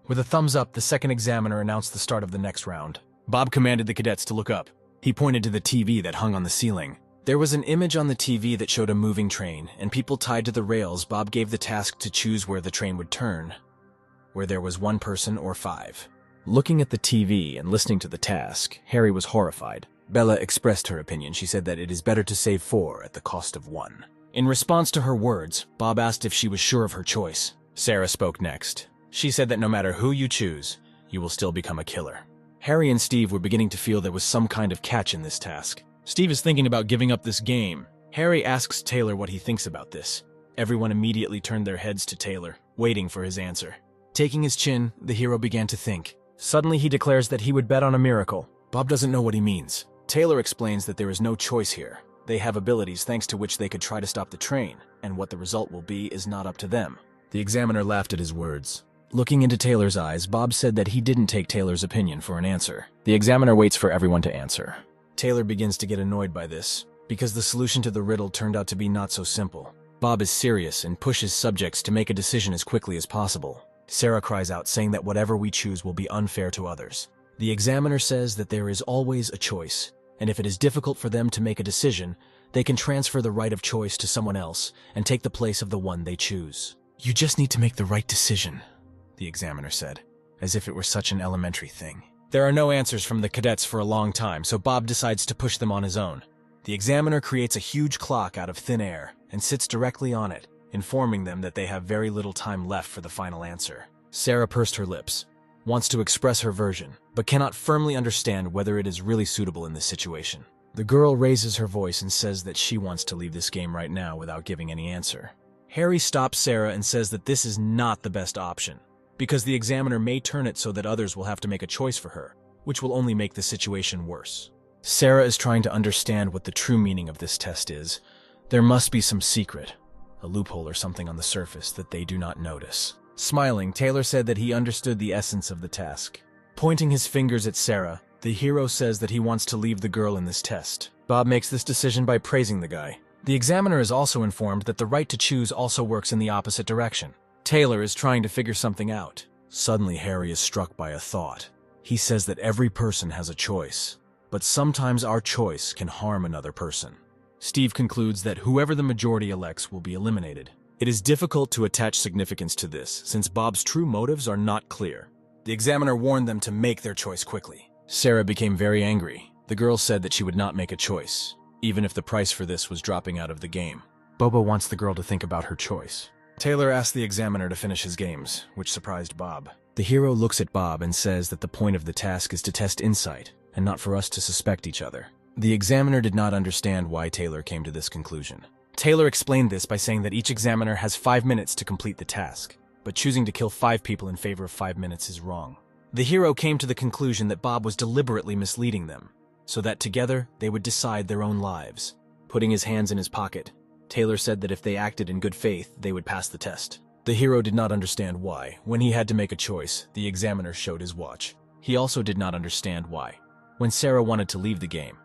With a thumbs up, the second examiner announced the start of the next round. Bob commanded the cadets to look up. He pointed to the TV that hung on the ceiling. There was an image on the TV that showed a moving train, and people tied to the rails. Bob gave the task to choose where the train would turn, where there was 1 person or 5. Looking at the TV and listening to the task, Harry was horrified. Bella expressed her opinion. She said that it is better to save 4 at the cost of 1. In response to her words, Bob asked if she was sure of her choice. Sarah spoke next. She said that no matter who you choose, you will still become a killer. Harry and Steve were beginning to feel there was some kind of catch in this task. Steve is thinking about giving up this game. Harry asks Taylor what he thinks about this. Everyone immediately turned their heads to Taylor, waiting for his answer. Taking his chin, the hero began to think. Suddenly he declares that he would bet on a miracle. Bob doesn't know what he means. Taylor explains that there is no choice here. They have abilities thanks to which they could try to stop the train, and what the result will be is not up to them. The examiner laughed at his words. Looking into Taylor's eyes, Bob said that he didn't take Taylor's opinion for an answer. The examiner waits for everyone to answer. Taylor begins to get annoyed by this, because the solution to the riddle turned out to be not so simple. Bob is serious and pushes subjects to make a decision as quickly as possible. Sarah cries out, saying that whatever we choose will be unfair to others. The examiner says that there is always a choice, and if it is difficult for them to make a decision, they can transfer the right of choice to someone else and take the place of the one they choose. You just need to make the right decision, the examiner said, as if it were such an elementary thing. There are no answers from the cadets for a long time, so Bob decides to push them on his own. The examiner creates a huge clock out of thin air and sits directly on it, informing them that they have very little time left for the final answer. Sarah pursed her lips, wants to express her version, but cannot firmly understand whether it is really suitable in this situation. The girl raises her voice and says that she wants to leave this game right now without giving any answer. Harry stops Sarah and says that this is not the best option, because the examiner may turn it so that others will have to make a choice for her, which will only make the situation worse. Sarah is trying to understand what the true meaning of this test is. There must be some secret, a loophole or something on the surface that they do not notice. Smiling, Taylor said that he understood the essence of the task. Pointing his fingers at Sarah, the hero says that he wants to leave the girl in this test. Bob makes this decision by praising the guy. The examiner is also informed that the right to choose also works in the opposite direction. Taylor is trying to figure something out. Suddenly, Harry is struck by a thought. He says that every person has a choice, but sometimes our choice can harm another person. Steve concludes that whoever the majority elects will be eliminated. It is difficult to attach significance to this, since Bob's true motives are not clear. The examiner warned them to make their choice quickly. Sarah became very angry. The girl said that she would not make a choice, even if the price for this was dropping out of the game. Bobo wants the girl to think about her choice. Taylor asked the examiner to finish his games, which surprised Bob. The hero looks at Bob and says that the point of the task is to test insight, and not for us to suspect each other. The examiner did not understand why Taylor came to this conclusion. Taylor explained this by saying that each examiner has 5 minutes to complete the task, but choosing to kill 5 people in favor of 5 minutes is wrong. The hero came to the conclusion that Bob was deliberately misleading them, so that together they would decide their own lives. Putting his hands in his pocket, Taylor said that if they acted in good faith, they would pass the test. The hero did not understand why. When he had to make a choice, the examiner showed his watch. He also did not understand why. When Sarah wanted to leave the game,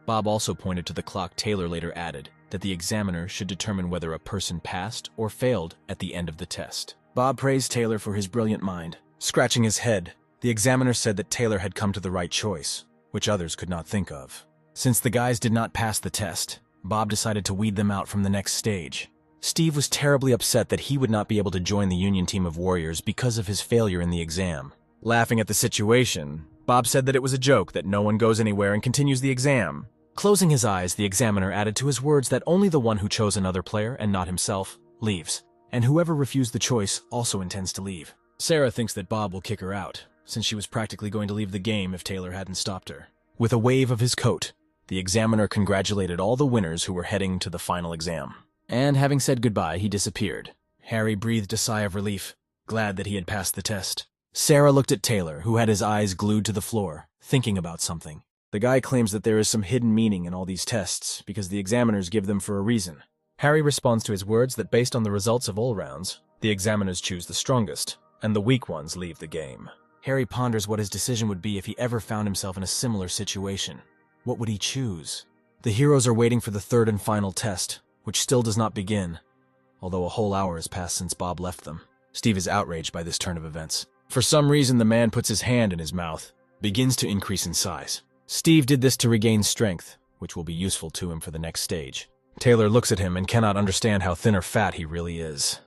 Bob also pointed to the clock. Taylor later added that the examiner should determine whether a person passed or failed at the end of the test. Bob praised Taylor for his brilliant mind. Scratching his head, the examiner said that Taylor had come to the right choice, which others could not think of. Since the guys did not pass the test, Bob decided to weed them out from the next stage. Steve was terribly upset that he would not be able to join the Union team of warriors because of his failure in the exam. Laughing at the situation, Bob said that it was a joke, that no one goes anywhere and continues the exam. Closing his eyes, the examiner added to his words that only the one who chose another player, and not himself, leaves, and whoever refused the choice also intends to leave. Sarah thinks that Bob will kick her out, since she was practically going to leave the game if Taylor hadn't stopped her. With a wave of his coat, the examiner congratulated all the winners who were heading to the final exam. And having said goodbye, he disappeared. Harry breathed a sigh of relief, glad that he had passed the test. Sarah looked at Taylor, who had his eyes glued to the floor, thinking about something. The guy claims that there is some hidden meaning in all these tests, because the examiners give them for a reason. Harry responds to his words that based on the results of all rounds, the examiners choose the strongest, and the weak ones leave the game. Harry ponders what his decision would be if he ever found himself in a similar situation. What would he choose? The heroes are waiting for the third and final test, which still does not begin, although a whole hour has passed since Bob left them. Steve is outraged by this turn of events. For some reason, the man puts his hand in his mouth, begins to increase in size. Steve did this to regain strength, which will be useful to him for the next stage. Taylor looks at him and cannot understand how thin or fat he really is.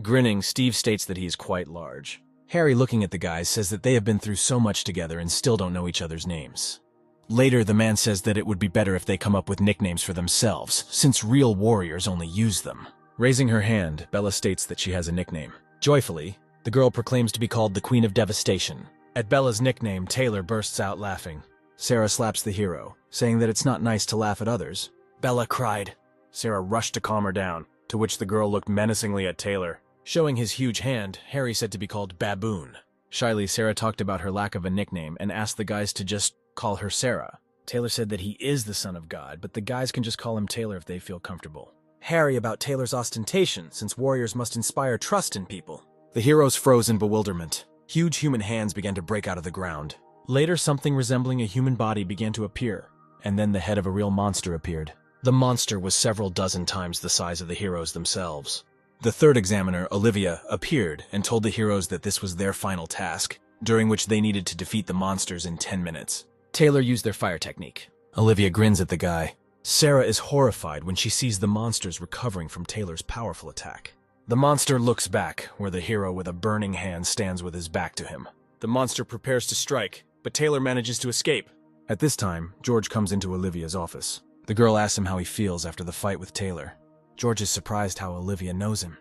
Grinning, Steve states that he is quite large. Harry, looking at the guys, says that they have been through so much together and still don't know each other's names. Later, the man says that it would be better if they come up with nicknames for themselves, since real warriors only use them. Raising her hand, Bella states that she has a nickname. Joyfully, the girl proclaims to be called the Queen of Devastation. At Bella's nickname, Taylor bursts out laughing. Sarah slaps the hero, saying that it's not nice to laugh at others. Bella cried. Sarah rushed to calm her down, to which the girl looked menacingly at Taylor. Showing his huge hand, Harry said to be called Baboon. Shyly, Sarah talked about her lack of a nickname and asked the guys to just call her Sarah. Taylor said that he is the son of God, but the guys can just call him Taylor if they feel comfortable. Harry about Taylor's ostentation, since warriors must inspire trust in people. The heroes froze in bewilderment. Huge human hands began to break out of the ground. Later, something resembling a human body began to appear, and then the head of a real monster appeared. The monster was several dozen times the size of the heroes themselves. The third examiner, Olivia, appeared and told the heroes that this was their final task, during which they needed to defeat the monsters in 10 minutes. Taylor used their fire technique. Olivia grins at the guy. Sarah is horrified when she sees the monsters recovering from Taylor's powerful attack. The monster looks back, where the hero with a burning hand stands with his back to him. The monster prepares to strike, but Taylor manages to escape. At this time, George comes into Olivia's office. The girl asks him how he feels after the fight with Taylor. George is surprised how Olivia knows him,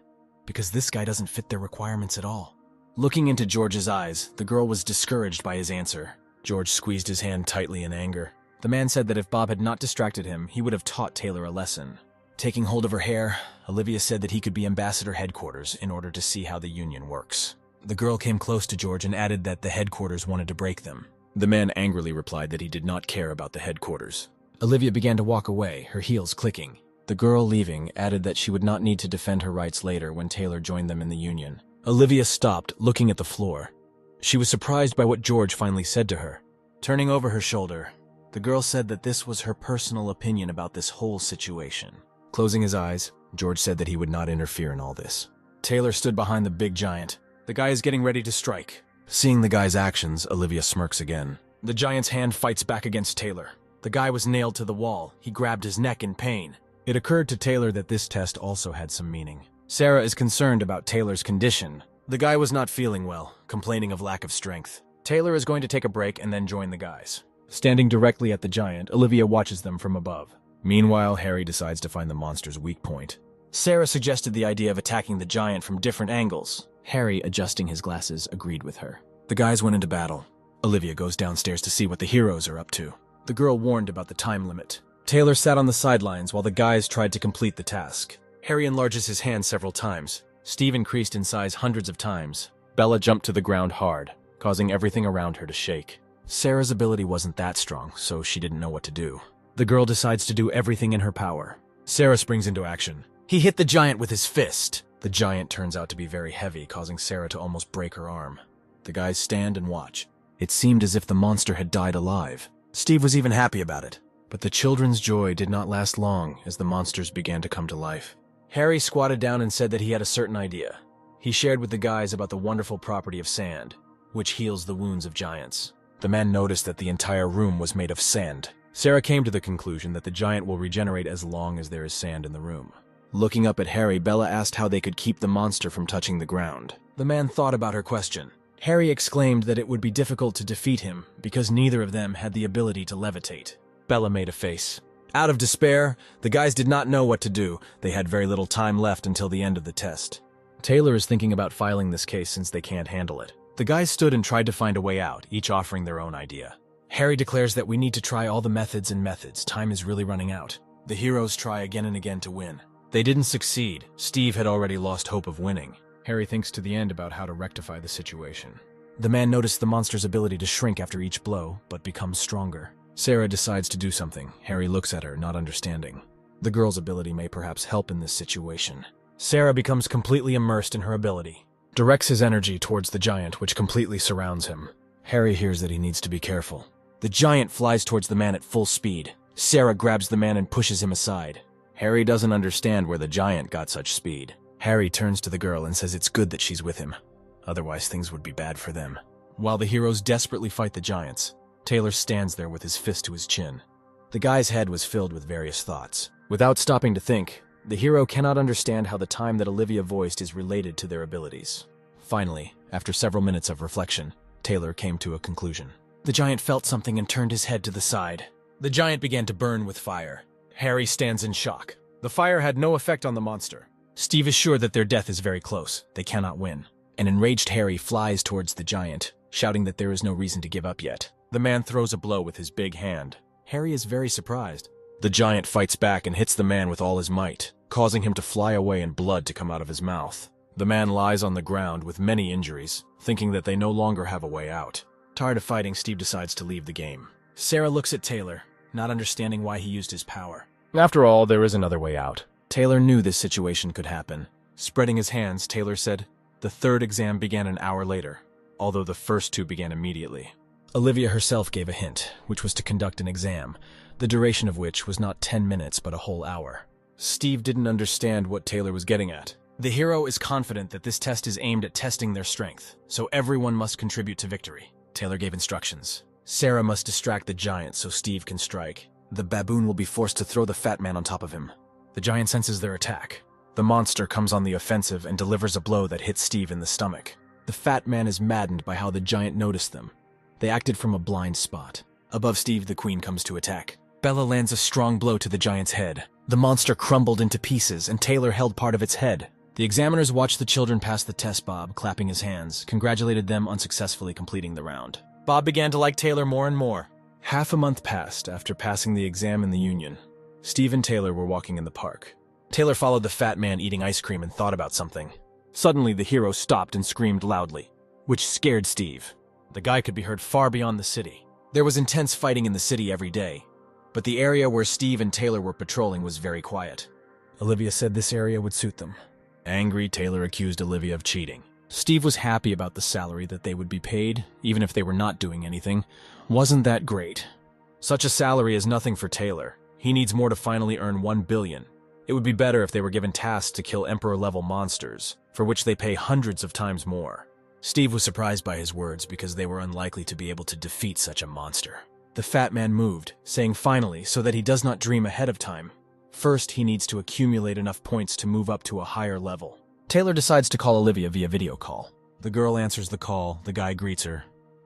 because this guy doesn't fit their requirements at all. Looking into George's eyes, the girl was discouraged by his answer. George squeezed his hand tightly in anger. The man said that if Bob had not distracted him, he would have taught Taylor a lesson. Taking hold of her hair, Olivia said that he could be ambassador headquarters in order to see how the union works. The girl came close to George and added that the headquarters wanted to break them. The man angrily replied that he did not care about the headquarters. Olivia began to walk away, her heels clicking. The girl, leaving, added that she would not need to defend her rights later when Taylor joined them in the union. Olivia stopped, looking at the floor. She was surprised by what George finally said to her. Turning over her shoulder, the girl said that this was her personal opinion about this whole situation. Closing his eyes, George said that he would not interfere in all this. Taylor stood behind the big giant. The guy is getting ready to strike. Seeing the guy's actions, Olivia smirks again. The giant's hand fights back against Taylor. The guy was nailed to the wall. He grabbed his neck in pain. It occurred to Taylor that this test also had some meaning. Sarah is concerned about Taylor's condition. The guy was not feeling well, complaining of lack of strength. Taylor is going to take a break and then join the guys. Standing directly at the giant, Olivia watches them from above. Meanwhile, Harry decides to find the monster's weak point. Sarah suggested the idea of attacking the giant from different angles. Harry, adjusting his glasses, agreed with her. The guys went into battle. Olivia goes downstairs to see what the heroes are up to. The girl warned about the time limit. Taylor sat on the sidelines while the guys tried to complete the task. Harry enlarges his hand several times. Steve increased in size hundreds of times. Bella jumped to the ground hard, causing everything around her to shake. Sarah's ability wasn't that strong, so she didn't know what to do. The girl decides to do everything in her power. Sarah springs into action. He hit the giant with his fist. The giant turns out to be very heavy, causing Sarah to almost break her arm. The guys stand and watch. It seemed as if the monster had died alive. Steve was even happy about it. But the children's joy did not last long as the monsters began to come to life. Harry squatted down and said that he had a certain idea. He shared with the guys about the wonderful property of sand, which heals the wounds of giants. The man noticed that the entire room was made of sand. Sarah came to the conclusion that the giant will regenerate as long as there is sand in the room. Looking up at Harry, Bella asked how they could keep the monster from touching the ground. The man thought about her question. Harry exclaimed that it would be difficult to defeat him because neither of them had the ability to levitate. Bella made a face. Out of despair, the guys did not know what to do. They had very little time left until the end of the test. Taylor is thinking about filing this case since they can't handle it. The guys stood and tried to find a way out, each offering their own idea. Harry declares that we need to try all the methods and methods. Time is really running out. The heroes try again and again to win. They didn't succeed. Steve had already lost hope of winning. Harry thinks to the end about how to rectify the situation. The man noticed the monster's ability to shrink after each blow, but becomes stronger. Sarah decides to do something. Harry looks at her, not understanding. The girl's ability may perhaps help in this situation. Sarah becomes completely immersed in her ability, directs his energy towards the giant, which completely surrounds him. Harry hears that he needs to be careful. The giant flies towards the man at full speed. Sarah grabs the man and pushes him aside. Harry doesn't understand where the giant got such speed. Harry turns to the girl and says it's good that she's with him. Otherwise, things would be bad for them. While the heroes desperately fight the giants, Taylor stands there with his fist to his chin. The guy's head was filled with various thoughts. Without stopping to think, the hero cannot understand how the time that Olivia voiced is related to their abilities. Finally, after several minutes of reflection, Taylor came to a conclusion. The giant felt something and turned his head to the side. The giant began to burn with fire. Harry stands in shock. The fire had no effect on the monster. Steve is sure that their death is very close. They cannot win. An enraged Harry flies towards the giant, shouting that there is no reason to give up yet. The man throws a blow with his big hand. Harry is very surprised. The giant fights back and hits the man with all his might, causing him to fly away and blood to come out of his mouth. The man lies on the ground with many injuries, thinking that they no longer have a way out. Tired of fighting, Steve decides to leave the game. Sarah looks at Taylor, not understanding why he used his power. After all, there is another way out. Taylor knew this situation could happen. Spreading his hands, Taylor said, "The third exam began an hour later, although the first two began immediately." Olivia herself gave a hint, which was to conduct an exam, the duration of which was not 10 minutes but a whole hour. Steve didn't understand what Taylor was getting at. The hero is confident that this test is aimed at testing their strength, so everyone must contribute to victory. Taylor gave instructions. Sarah must distract the giant so Steve can strike. The baboon will be forced to throw the fat man on top of him. The giant senses their attack. The monster comes on the offensive and delivers a blow that hits Steve in the stomach. The fat man is maddened by how the giant noticed them. They acted from a blind spot. Above Steve, the queen comes to attack. Bella lands a strong blow to the giant's head. The monster crumbled into pieces, and Taylor held part of its head. The examiners watched the children pass the test. Bob, clapping his hands, congratulated them on successfully completing the round. Bob began to like Taylor more and more. Half a month passed after passing the exam in the Union. Steve and Taylor were walking in the park. Taylor followed the fat man eating ice cream and thought about something. Suddenly, the hero stopped and screamed loudly, which scared Steve. The guy could be heard far beyond the city. There was intense fighting in the city every day, but the area where Steve and Taylor were patrolling was very quiet. Olivia said this area would suit them. Angry, Taylor accused Olivia of cheating. Steve was happy about the salary that they would be paid, even if they were not doing anything. Wasn't that great? Such a salary is nothing for Taylor. He needs more to finally earn 1 billion. It would be better if they were given tasks to kill Emperor-level monsters, for which they pay hundreds of times more. Steve was surprised by his words because they were unlikely to be able to defeat such a monster. The fat man moved, saying finally, so that he does not dream ahead of time. First, he needs to accumulate enough points to move up to a higher level. Taylor decides to call Olivia via video call. The girl answers the call, the guy greets her.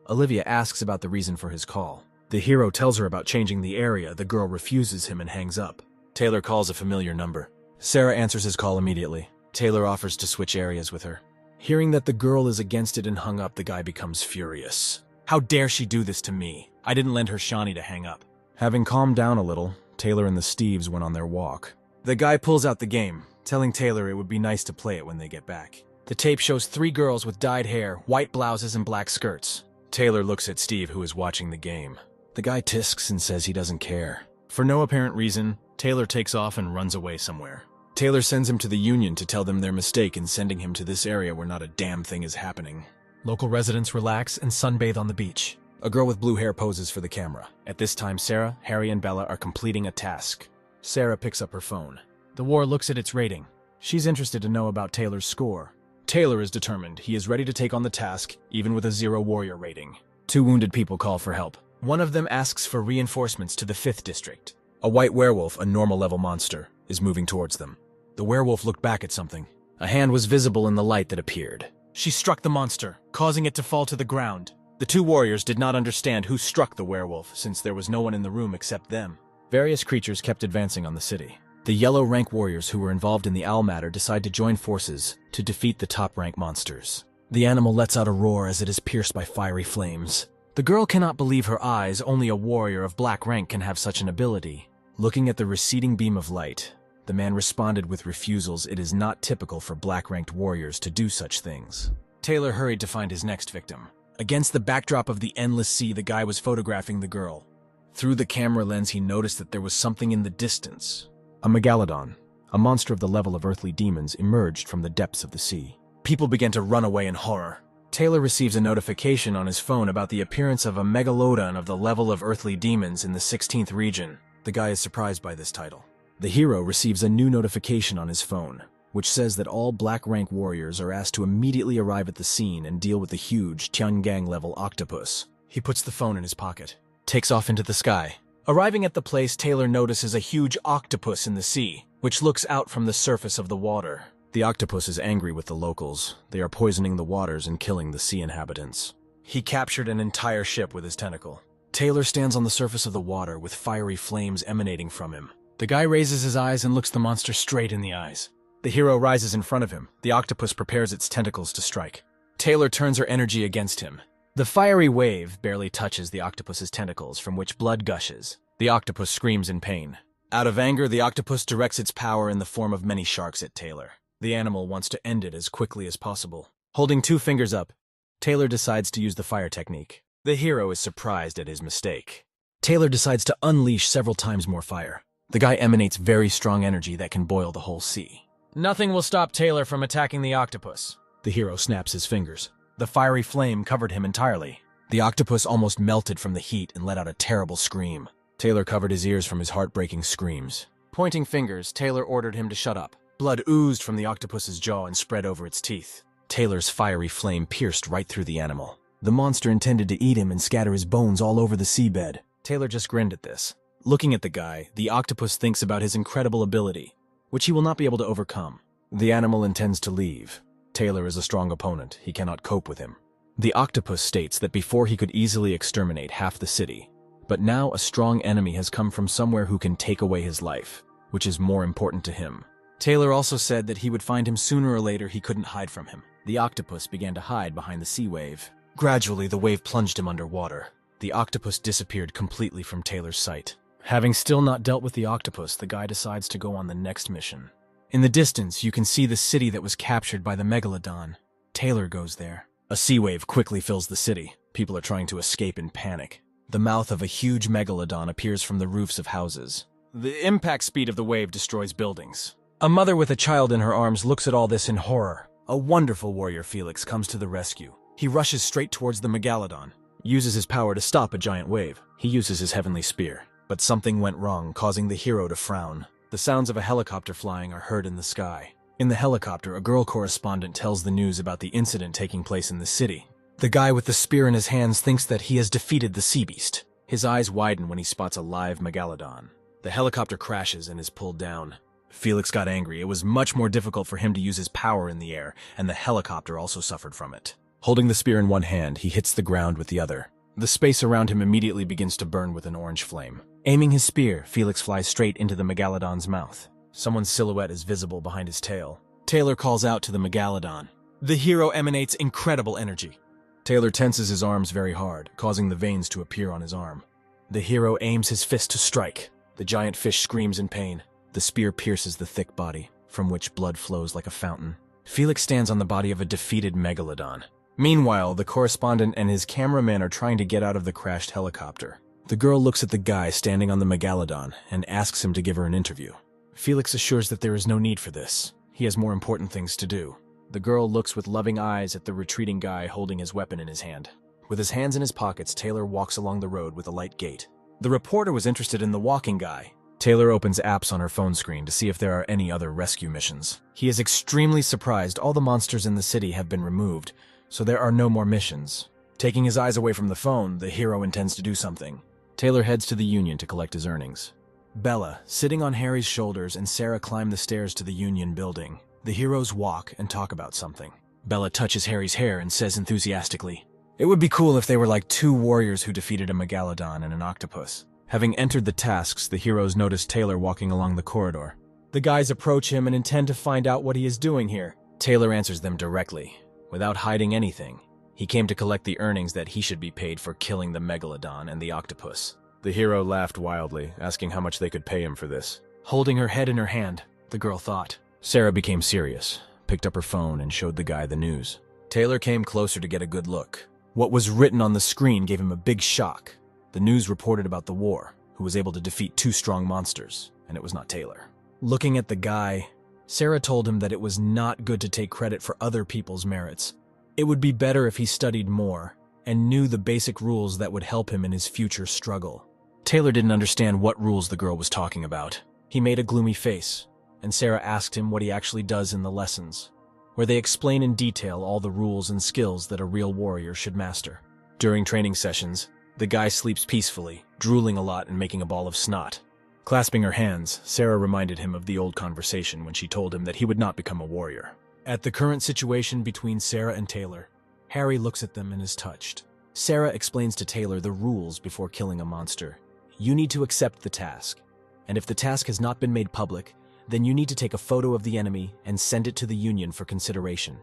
Olivia asks about the reason for his call. The hero tells her about changing the area. The girl refuses him and hangs up. Taylor calls a familiar number. Sarah answers his call immediately. Taylor offers to switch areas with her. Hearing that the girl is against it and hung up, the guy becomes furious. How dare she do this to me? I didn't lend her Shawnee to hang up. Having calmed down a little, Taylor and the Steves went on their walk. The guy pulls out the game, telling Taylor it would be nice to play it when they get back. The tape shows 3 girls with dyed hair, white blouses, and black skirts. Taylor looks at Steve, who is watching the game. The guy tisks and says he doesn't care. For no apparent reason, Taylor takes off and runs away somewhere. Taylor sends him to the Union to tell them their mistake in sending him to this area where not a damn thing is happening. Local residents relax and sunbathe on the beach. A girl with blue hair poses for the camera. At this time, Sarah, Harry, and Bella are completing a task. Sarah picks up her phone. The war looks at its rating. She's interested to know about Taylor's score. Taylor is determined. He is ready to take on the task, even with a 0 warrior rating. 2 wounded people call for help. One of them asks for reinforcements to the 5th district. A white werewolf, a normal-level monster, is moving towards them. The werewolf looked back at something. A hand was visible in the light that appeared. She struck the monster, causing it to fall to the ground. The 2 warriors did not understand who struck the werewolf, since there was no one in the room except them. Various creatures kept advancing on the city. The yellow rank warriors who were involved in the owl matter decide to join forces to defeat the top rank monsters. The animal lets out a roar as it is pierced by fiery flames. The girl cannot believe her eyes. Only a warrior of black rank can have such an ability. Looking at the receding beam of light, the man responded with refusals. It is not typical for black-ranked warriors to do such things. Taylor hurried to find his next victim. Against the backdrop of the endless sea, the guy was photographing the girl. Through the camera lens, he noticed that there was something in the distance. A megalodon, a monster of the level of earthly demons, emerged from the depths of the sea. People began to run away in horror. Taylor receives a notification on his phone about the appearance of a megalodon of the level of earthly demons in the 16th region. The guy is surprised by this title. The hero receives a new notification on his phone, which says that all black rank warriors are asked to immediately arrive at the scene and deal with the huge Tiangang-level octopus. He puts the phone in his pocket, takes off into the sky. Arriving at the place, Taylor notices a huge octopus in the sea, which looks out from the surface of the water. The octopus is angry with the locals. They are poisoning the waters and killing the sea inhabitants. He captured an entire ship with his tentacle. Taylor stands on the surface of the water with fiery flames emanating from him. The guy raises his eyes and looks the monster straight in the eyes. The hero rises in front of him. The octopus prepares its tentacles to strike. Taylor turns her energy against him. The fiery wave barely touches the octopus's tentacles, from which blood gushes. The octopus screams in pain. Out of anger, the octopus directs its power in the form of many sharks at Taylor. The animal wants to end it as quickly as possible. Holding 2 fingers up, Taylor decides to use the fire technique. The hero is surprised at his mistake. Taylor decides to unleash several times more fire. The guy emanates very strong energy that can boil the whole sea. Nothing will stop Taylor from attacking the octopus. The hero snaps his fingers. The fiery flame covered him entirely. The octopus almost melted from the heat and let out a terrible scream. Taylor covered his ears from his heartbreaking screams. Pointing fingers, Taylor ordered him to shut up. Blood oozed from the octopus's jaw and spread over its teeth. Taylor's fiery flame pierced right through the animal. The monster intended to eat him and scatter his bones all over the seabed. Taylor just grinned at this. Looking at the guy, the octopus thinks about his incredible ability, which he will not be able to overcome. The animal intends to leave. Taylor is a strong opponent. He cannot cope with him. The octopus states that before he could easily exterminate half the city, but now a strong enemy has come from somewhere who can take away his life, which is more important to him. Taylor also said that he would find him sooner or later. He couldn't hide from him. The octopus began to hide behind the sea wave. Gradually, the wave plunged him underwater. The octopus disappeared completely from Taylor's sight. Having still not dealt with the octopus, the guy decides to go on the next mission. In the distance, you can see the city that was captured by the megalodon. Taylor goes there. A sea wave quickly fills the city. People are trying to escape in panic. The mouth of a huge megalodon appears from the roofs of houses. The impact speed of the wave destroys buildings. A mother with a child in her arms looks at all this in horror. A wonderful warrior, Felix, comes to the rescue. He rushes straight towards the megalodon, uses his power to stop a giant wave. He uses his heavenly spear. But something went wrong, causing the hero to frown. The sounds of a helicopter flying are heard in the sky. In the helicopter, a girl correspondent tells the news about the incident taking place in the city. The guy with the spear in his hands thinks that he has defeated the sea beast. His eyes widen when he spots a live megalodon. The helicopter crashes and is pulled down. Felix got angry. It was much more difficult for him to use his power in the air, and the helicopter also suffered from it. Holding the spear in one hand, he hits the ground with the other. The space around him immediately begins to burn with an orange flame. Aiming his spear, Felix flies straight into the megalodon's mouth. Someone's silhouette is visible behind his tail. Taylor calls out to the megalodon. The hero emanates incredible energy. Taylor tenses his arms very hard, causing the veins to appear on his arm. The hero aims his fist to strike. The giant fish screams in pain. The spear pierces the thick body, from which blood flows like a fountain. Felix stands on the body of a defeated megalodon. Meanwhile, the correspondent and his cameraman are trying to get out of the crashed helicopter. The girl looks at the guy standing on the megalodon and asks him to give her an interview. Felix assures that there is no need for this. He has more important things to do. The girl looks with loving eyes at the retreating guy holding his weapon in his hand. With his hands in his pockets, Taylor walks along the road with a light gait. The reporter was interested in the walking guy. Taylor opens apps on her phone screen to see if there are any other rescue missions. He is extremely surprised all the monsters in the city have been removed, so there are no more missions. Taking his eyes away from the phone, the hero intends to do something. Taylor heads to the Union to collect his earnings. Bella, sitting on Harry's shoulders, and Sarah climb the stairs to the Union building. The heroes walk and talk about something. Bella touches Harry's hair and says enthusiastically, "It would be cool if they were like 2 warriors who defeated a megalodon and an octopus." Having entered the tasks, the heroes notice Taylor walking along the corridor. The guys approach him and intend to find out what he is doing here. Taylor answers them directly, without hiding anything. He came to collect the earnings that he should be paid for killing the megalodon and the octopus. The hero laughed wildly, asking how much they could pay him for this. Holding her head in her hand, the girl thought. Sarah became serious, picked up her phone, and showed the guy the news. Taylor came closer to get a good look. What was written on the screen gave him a big shock. The news reported about the war, who was able to defeat 2 strong monsters, and it was not Taylor. Looking at the guy, Sarah told him that it was not good to take credit for other people's merits. It would be better if he studied more and knew the basic rules that would help him in his future struggle. Taylor didn't understand what rules the girl was talking about. He made a gloomy face, and Sarah asked him what he actually does in the lessons, where they explain in detail all the rules and skills that a real warrior should master. During training sessions, the guy sleeps peacefully, drooling a lot and making a ball of snot. Clasping her hands, Sarah reminded him of the old conversation when she told him that he would not become a warrior. At the current situation between Sarah and Taylor, Harry looks at them and is touched. Sarah explains to Taylor the rules before killing a monster. You need to accept the task, and if the task has not been made public, then you need to take a photo of the enemy and send it to the Union for consideration.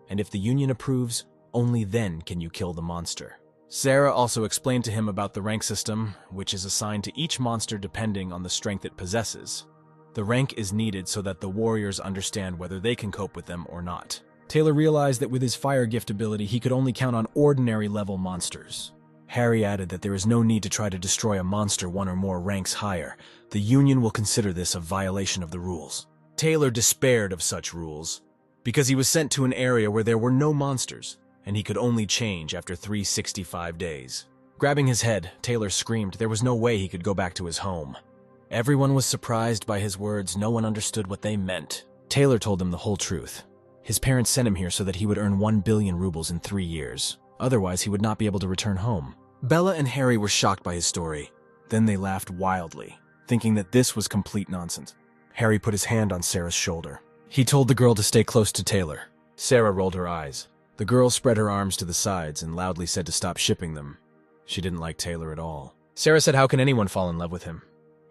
And if the Union approves, only then can you kill the monster. Sarah also explained to him about the rank system, which is assigned to each monster depending on the strength it possesses. The rank is needed so that the warriors understand whether they can cope with them or not. Taylor realized that with his fire gift ability, he could only count on ordinary level monsters. Harry added that there is no need to try to destroy a monster one or more ranks higher. The Union will consider this a violation of the rules. Taylor despaired of such rules, because he was sent to an area where there were no monsters, and he could only change after 365 days. Grabbing his head, Taylor screamed there was no way he could go back to his home. Everyone was surprised by his words. No one understood what they meant. Taylor told them the whole truth. His parents sent him here so that he would earn 1 billion rubles in 3 years. Otherwise, he would not be able to return home. Bella and Harry were shocked by his story. Then they laughed wildly, thinking that this was complete nonsense. Harry put his hand on Sarah's shoulder. He told the girl to stay close to Taylor. Sarah rolled her eyes. The girl spread her arms to the sides and loudly said to stop shipping them. She didn't like Taylor at all. Sarah said, how can anyone fall in love with him?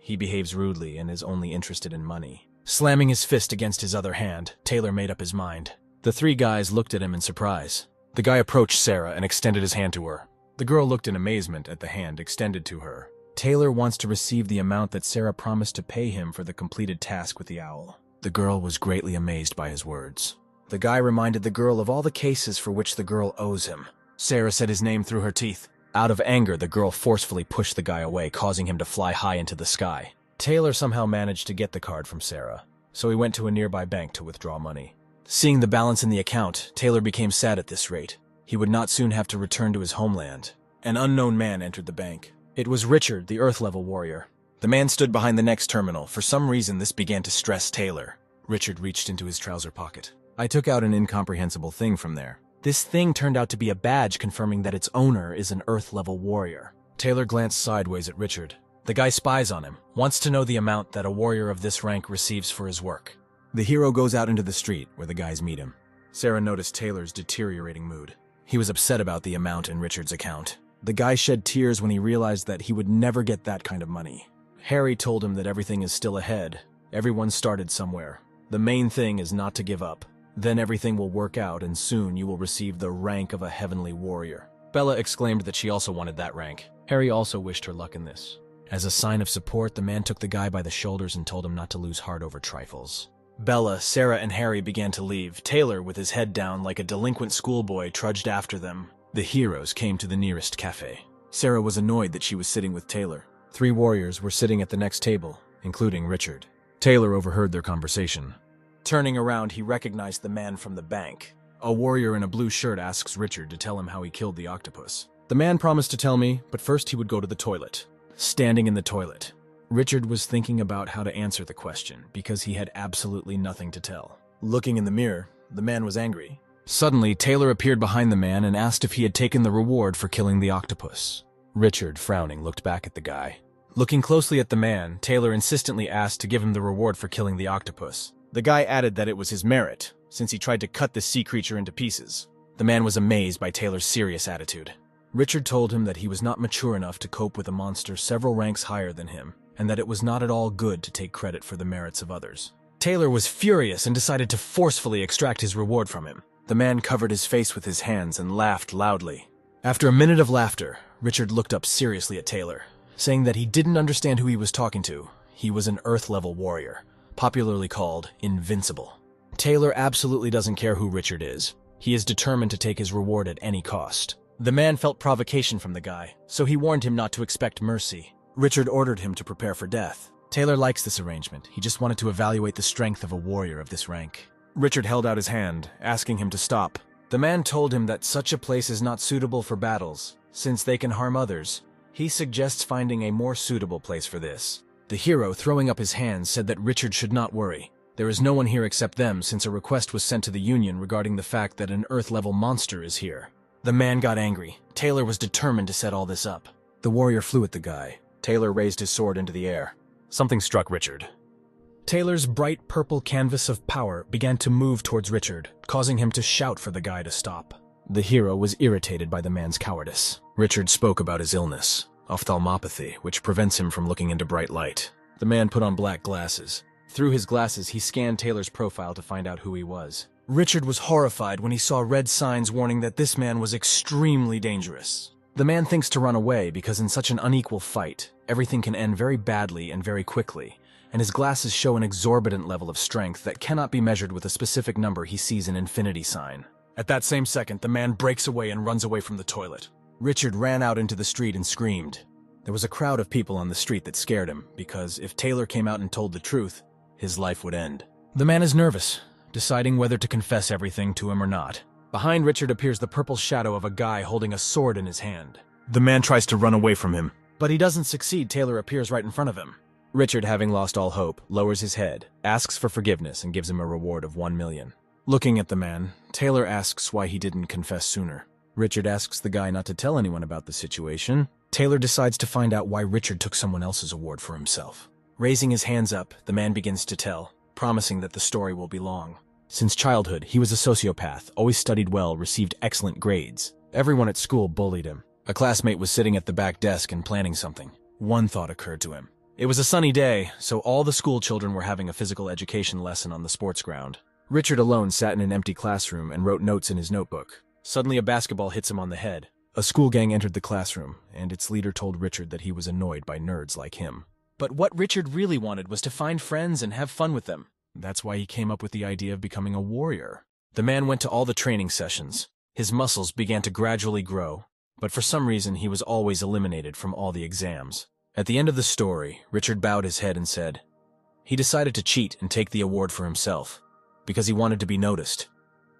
He behaves rudely and is only interested in money. Slamming his fist against his other hand, Taylor made up his mind. The 3 guys looked at him in surprise. The guy approached Sarah and extended his hand to her. The girl looked in amazement at the hand extended to her. Taylor wants to receive the amount that Sarah promised to pay him for the completed task with the owl. The girl was greatly amazed by his words. The guy reminded the girl of all the cases for which the girl owes him. Sarah said his name through her teeth. Out of anger, the girl forcefully pushed the guy away, causing him to fly high into the sky. Taylor somehow managed to get the card from Sarah, so he went to a nearby bank to withdraw money. Seeing the balance in the account, Taylor became sad at this rate. He would not soon have to return to his homeland. An unknown man entered the bank. It was Richard, the Earth-level warrior. The man stood behind the next terminal. For some reason, this began to stress Taylor. Richard reached into his trouser pocket. I took out an incomprehensible thing from there. This thing turned out to be a badge confirming that its owner is an Earth-level warrior. Taylor glanced sideways at Richard. The guy spies on him, wants to know the amount that a warrior of this rank receives for his work. The hero goes out into the street, where the guys meet him. Sarah noticed Taylor's deteriorating mood. He was upset about the amount in Richard's account. The guy shed tears when he realized that he would never get that kind of money. Harry told him that everything is still ahead. Everyone started somewhere. The main thing is not to give up. Then everything will work out, and soon you will receive the rank of a heavenly warrior. Bella exclaimed that she also wanted that rank. Harry also wished her luck in this. As a sign of support, the man took the guy by the shoulders and told him not to lose heart over trifles. Bella, Sarah, and Harry began to leave. Taylor, with his head down like a delinquent schoolboy, trudged after them. The heroes came to the nearest cafe. Sarah was annoyed that she was sitting with Taylor. 3 warriors were sitting at the next table, including Richard. Taylor overheard their conversation. Turning around, he recognized the man from the bank. A warrior in a blue shirt asks Richard to tell him how he killed the octopus. The man promised to tell me, but first he would go to the toilet. Standing in the toilet, Richard was thinking about how to answer the question because he had absolutely nothing to tell. Looking in the mirror, the man was angry. Suddenly, Taylor appeared behind the man and asked if he had taken the reward for killing the octopus. Richard, frowning, looked back at the guy. Looking closely at the man, Taylor insistently asked to give him the reward for killing the octopus. The guy added that it was his merit, since he tried to cut the sea creature into pieces. The man was amazed by Taylor's serious attitude. Richard told him that he was not mature enough to cope with a monster several ranks higher than him, and that it was not at all good to take credit for the merits of others. Taylor was furious and decided to forcefully extract his reward from him. The man covered his face with his hands and laughed loudly. After a minute of laughter, Richard looked up seriously at Taylor, saying that he didn't understand who he was talking to. He was an Earth-level warrior, popularly called Invincible. Taylor absolutely doesn't care who Richard is. He is determined to take his reward at any cost. The man felt provocation from the guy, so he warned him not to expect mercy. Richard ordered him to prepare for death. Taylor likes this arrangement. He just wanted to evaluate the strength of a warrior of this rank. Richard held out his hand, asking him to stop. The man told him that such a place is not suitable for battles, since they can harm others. He suggests finding a more suitable place for this. The hero, throwing up his hands, said that Richard should not worry. There is no one here except them, since a request was sent to the Union regarding the fact that an Earth-level monster is here. The man got angry. Taylor was determined to set all this up. The warrior flew at the guy. Taylor raised his sword into the air. Something struck Richard. Taylor's bright purple canvas of power began to move towards Richard, causing him to shout for the guy to stop. The hero was irritated by the man's cowardice. Richard spoke about his illness, ophthalmopathy, which prevents him from looking into bright light. The man put on black glasses. Through his glasses, he scanned Taylor's profile to find out who he was. Richard was horrified when he saw red signs warning that this man was extremely dangerous. The man thinks to run away because in such an unequal fight, everything can end very badly and very quickly, and his glasses show an exorbitant level of strength that cannot be measured with a specific number he sees an infinity sign. At that same second, the man breaks away and runs away from the toilet. Richard ran out into the street and screamed. There was a crowd of people on the street that scared him, because if Taylor came out and told the truth, his life would end. The man is nervous, deciding whether to confess everything to him or not. Behind Richard appears the purple shadow of a guy holding a sword in his hand. The man tries to run away from him, but he doesn't succeed. Taylor appears right in front of him. Richard, having lost all hope, lowers his head, asks for forgiveness, and gives him a reward of 1 million. Looking at the man, Taylor asks why he didn't confess sooner. Richard asks the guy not to tell anyone about the situation. Taylor decides to find out why Richard took someone else's award for himself. Raising his hands up, the man begins to tell, promising that the story will be long. Since childhood, he was a sociopath, always studied well, received excellent grades. Everyone at school bullied him. A classmate was sitting at the back desk and planning something. One thought occurred to him. It was a sunny day, so all the school children were having a physical education lesson on the sports ground. Richard alone sat in an empty classroom and wrote notes in his notebook. Suddenly a basketball hits him on the head. A school gang entered the classroom, and its leader told Richard that he was annoyed by nerds like him. But what Richard really wanted was to find friends and have fun with them. That's why he came up with the idea of becoming a warrior. The man went to all the training sessions. His muscles began to gradually grow, but for some reason he was always eliminated from all the exams. At the end of the story, Richard bowed his head and said, he decided to cheat and take the award for himself, because he wanted to be noticed,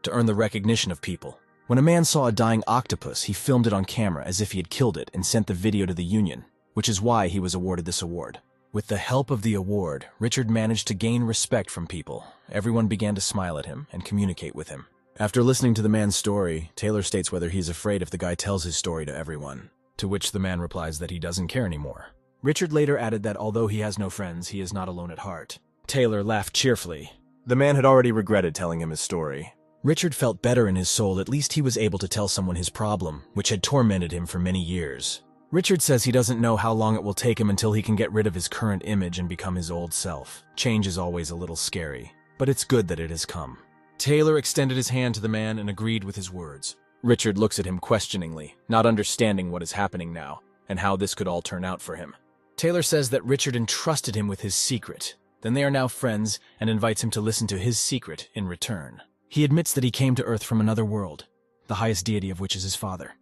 to earn the recognition of people. When a man saw a dying octopus, he filmed it on camera as if he had killed it and sent the video to the Union, which is why he was awarded this award. With the help of the award, Richard managed to gain respect from people. Everyone began to smile at him and communicate with him. After listening to the man's story, Taylor states whether he's afraid if the guy tells his story to everyone, to which the man replies that he doesn't care anymore. Richard later added that although he has no friends, he is not alone at heart. Taylor laughed cheerfully. The man had already regretted telling him his story. Richard felt better in his soul. At least he was able to tell someone his problem, which had tormented him for many years. Richard says he doesn't know how long it will take him until he can get rid of his current image and become his old self. Change is always a little scary, but it's good that it has come. Taylor extended his hand to the man and agreed with his words. Richard looks at him questioningly, not understanding what is happening now, and how this could all turn out for him. Taylor says that Richard entrusted him with his secret. Then they are now friends and invites him to listen to his secret in return. He admits that he came to Earth from another world, the highest deity of which is his father.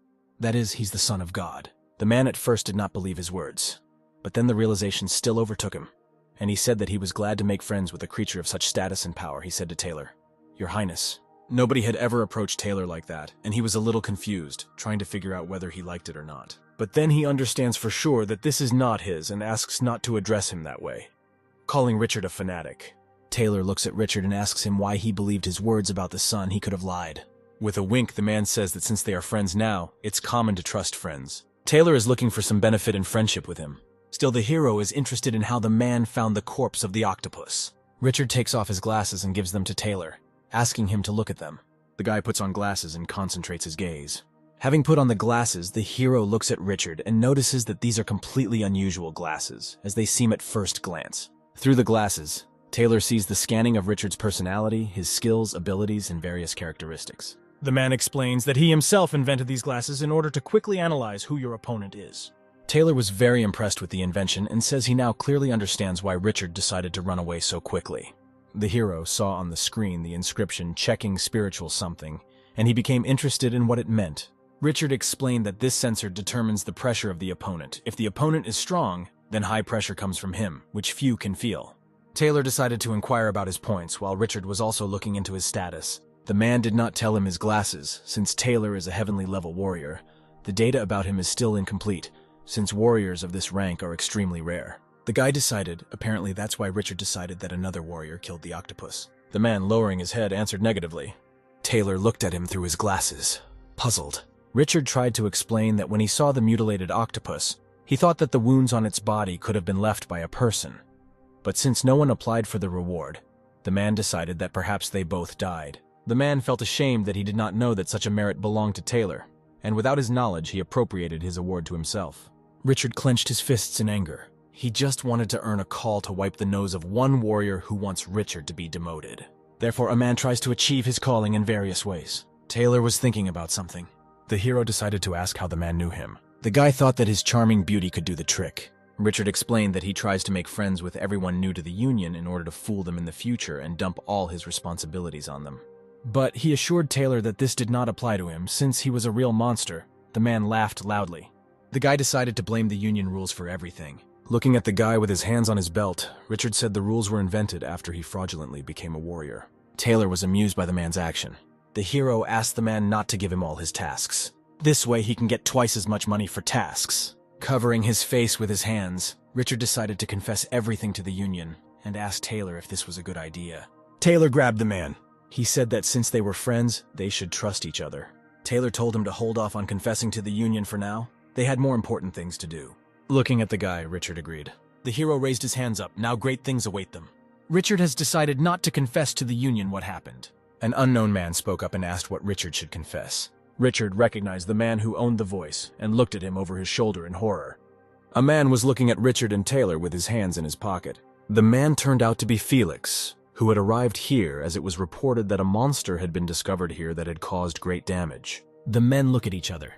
That is, he's the son of God. The man at first did not believe his words, but then the realization still overtook him, and he said that he was glad to make friends with a creature of such status and power. He said to Taylor, "Your Highness." Nobody had ever approached Taylor like that, and he was a little confused, trying to figure out whether he liked it or not. But then he understands for sure that this is not his and asks not to address him that way, calling Richard a fanatic. Taylor looks at Richard and asks him why he believed his words about the son. He could have lied. With a wink, the man says that since they are friends now, it's common to trust friends. Taylor is looking for some benefit in friendship with him. Still, the hero is interested in how the man found the corpse of the octopus. Richard takes off his glasses and gives them to Taylor, asking him to look at them. The guy puts on glasses and concentrates his gaze. Having put on the glasses, the hero looks at Richard and notices that these are completely unusual glasses, as they seem at first glance. Through the glasses, Taylor sees the scanning of Richard's personality, his skills, abilities, and various characteristics. The man explains that he himself invented these glasses in order to quickly analyze who your opponent is. Taylor was very impressed with the invention and says he now clearly understands why Richard decided to run away so quickly. The hero saw on the screen the inscription "checking spiritual something," and he became interested in what it meant. Richard explained that this sensor determines the pressure of the opponent. If the opponent is strong, Then high pressure comes from him, which few can feel. Taylor decided to inquire about his points, while Richard was also looking into his status. The man did not tell him his glasses, since Taylor is a heavenly level warrior. The data about him is still incomplete, since warriors of this rank are extremely rare. The guy decided, apparently that's why Richard decided that another warrior killed the octopus. The man, lowering his head, answered negatively. Taylor looked at him through his glasses, puzzled. Richard tried to explain that when he saw the mutilated octopus, he thought that the wounds on its body could have been left by a person. But since no one applied for the reward, the man decided that perhaps they both died. The man felt ashamed that he did not know that such a merit belonged to Taylor, and without his knowledge he appropriated his award to himself. Richard clenched his fists in anger. He just wanted to earn a call to wipe the nose of one warrior who wants Richard to be demoted. Therefore, a man tries to achieve his calling in various ways. Taylor was thinking about something. The hero decided to ask how the man knew him. The guy thought that his charming beauty could do the trick. Richard explained that he tries to make friends with everyone new to the Union in order to fool them in the future and dump all his responsibilities on them. But he assured Taylor that this did not apply to him, since he was a real monster. The man laughed loudly. The guy decided to blame the Union rules for everything. Looking at the guy with his hands on his belt, Richard said the rules were invented after he fraudulently became a warrior. Taylor was amused by the man's action. The hero asked the man not to give him all his tasks. This way he can get twice as much money for tasks. Covering his face with his hands, Richard decided to confess everything to the Union and asked Taylor if this was a good idea. Taylor grabbed the man. He said that since they were friends, they should trust each other. Taylor told him to hold off on confessing to the Union for now. They had more important things to do. Looking at the guy, Richard agreed. The hero raised his hands up. Now great things await them. Richard has decided not to confess to the Union what happened. An unknown man spoke up and asked what Richard should confess. Richard recognized the man who owned the voice and looked at him over his shoulder in horror. A man was looking at Richard and Taylor with his hands in his pocket. The man turned out to be Felix, who had arrived here as it was reported that a monster had been discovered here that had caused great damage. The men look at each other.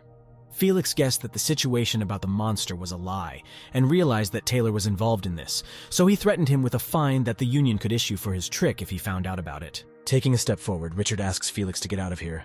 Felix guessed that the situation about the monster was a lie, and realized that Taylor was involved in this, so he threatened him with a fine that the Union could issue for his trick if he found out about it. Taking a step forward, Richard asks Felix to get out of here.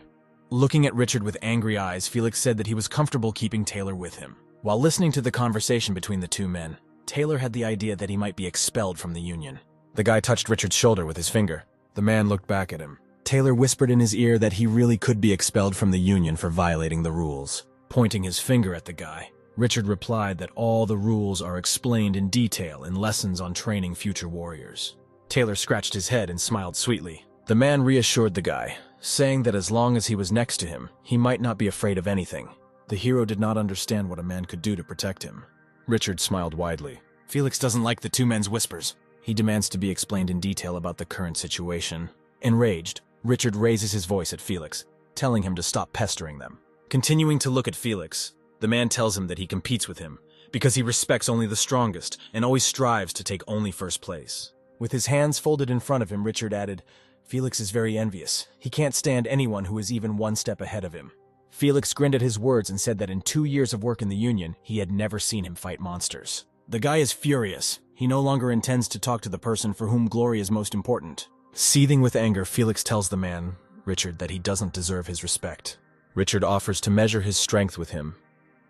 Looking at Richard with angry eyes, Felix said that he was comfortable keeping Taylor with him. While listening to the conversation between the two men, Taylor had the idea that he might be expelled from the Union. The guy touched Richard's shoulder with his finger. The man looked back at him. Taylor whispered in his ear that he really could be expelled from the Union for violating the rules. Pointing his finger at the guy, Richard replied that all the rules are explained in detail in lessons on training future warriors. Taylor scratched his head and smiled sweetly. The man reassured the guy, saying that as long as he was next to him, he might not be afraid of anything. The hero did not understand what a man could do to protect him. Richard smiled widely. Felix doesn't like the two men's whispers. He demands to be explained in detail about the current situation. Enraged, Richard raises his voice at Felix, telling him to stop pestering them. Continuing to look at Felix, the man tells him that he competes with him because he respects only the strongest and always strives to take only first place. With his hands folded in front of him, Richard added, Felix is very envious. He can't stand anyone who is even one step ahead of him. Felix grinned at his words and said that in 2 years of work in the Union, he had never seen him fight monsters. The guy is furious. He no longer intends to talk to the person for whom glory is most important. Seething with anger, Felix tells the man, Richard, that he doesn't deserve his respect. Richard offers to measure his strength with him,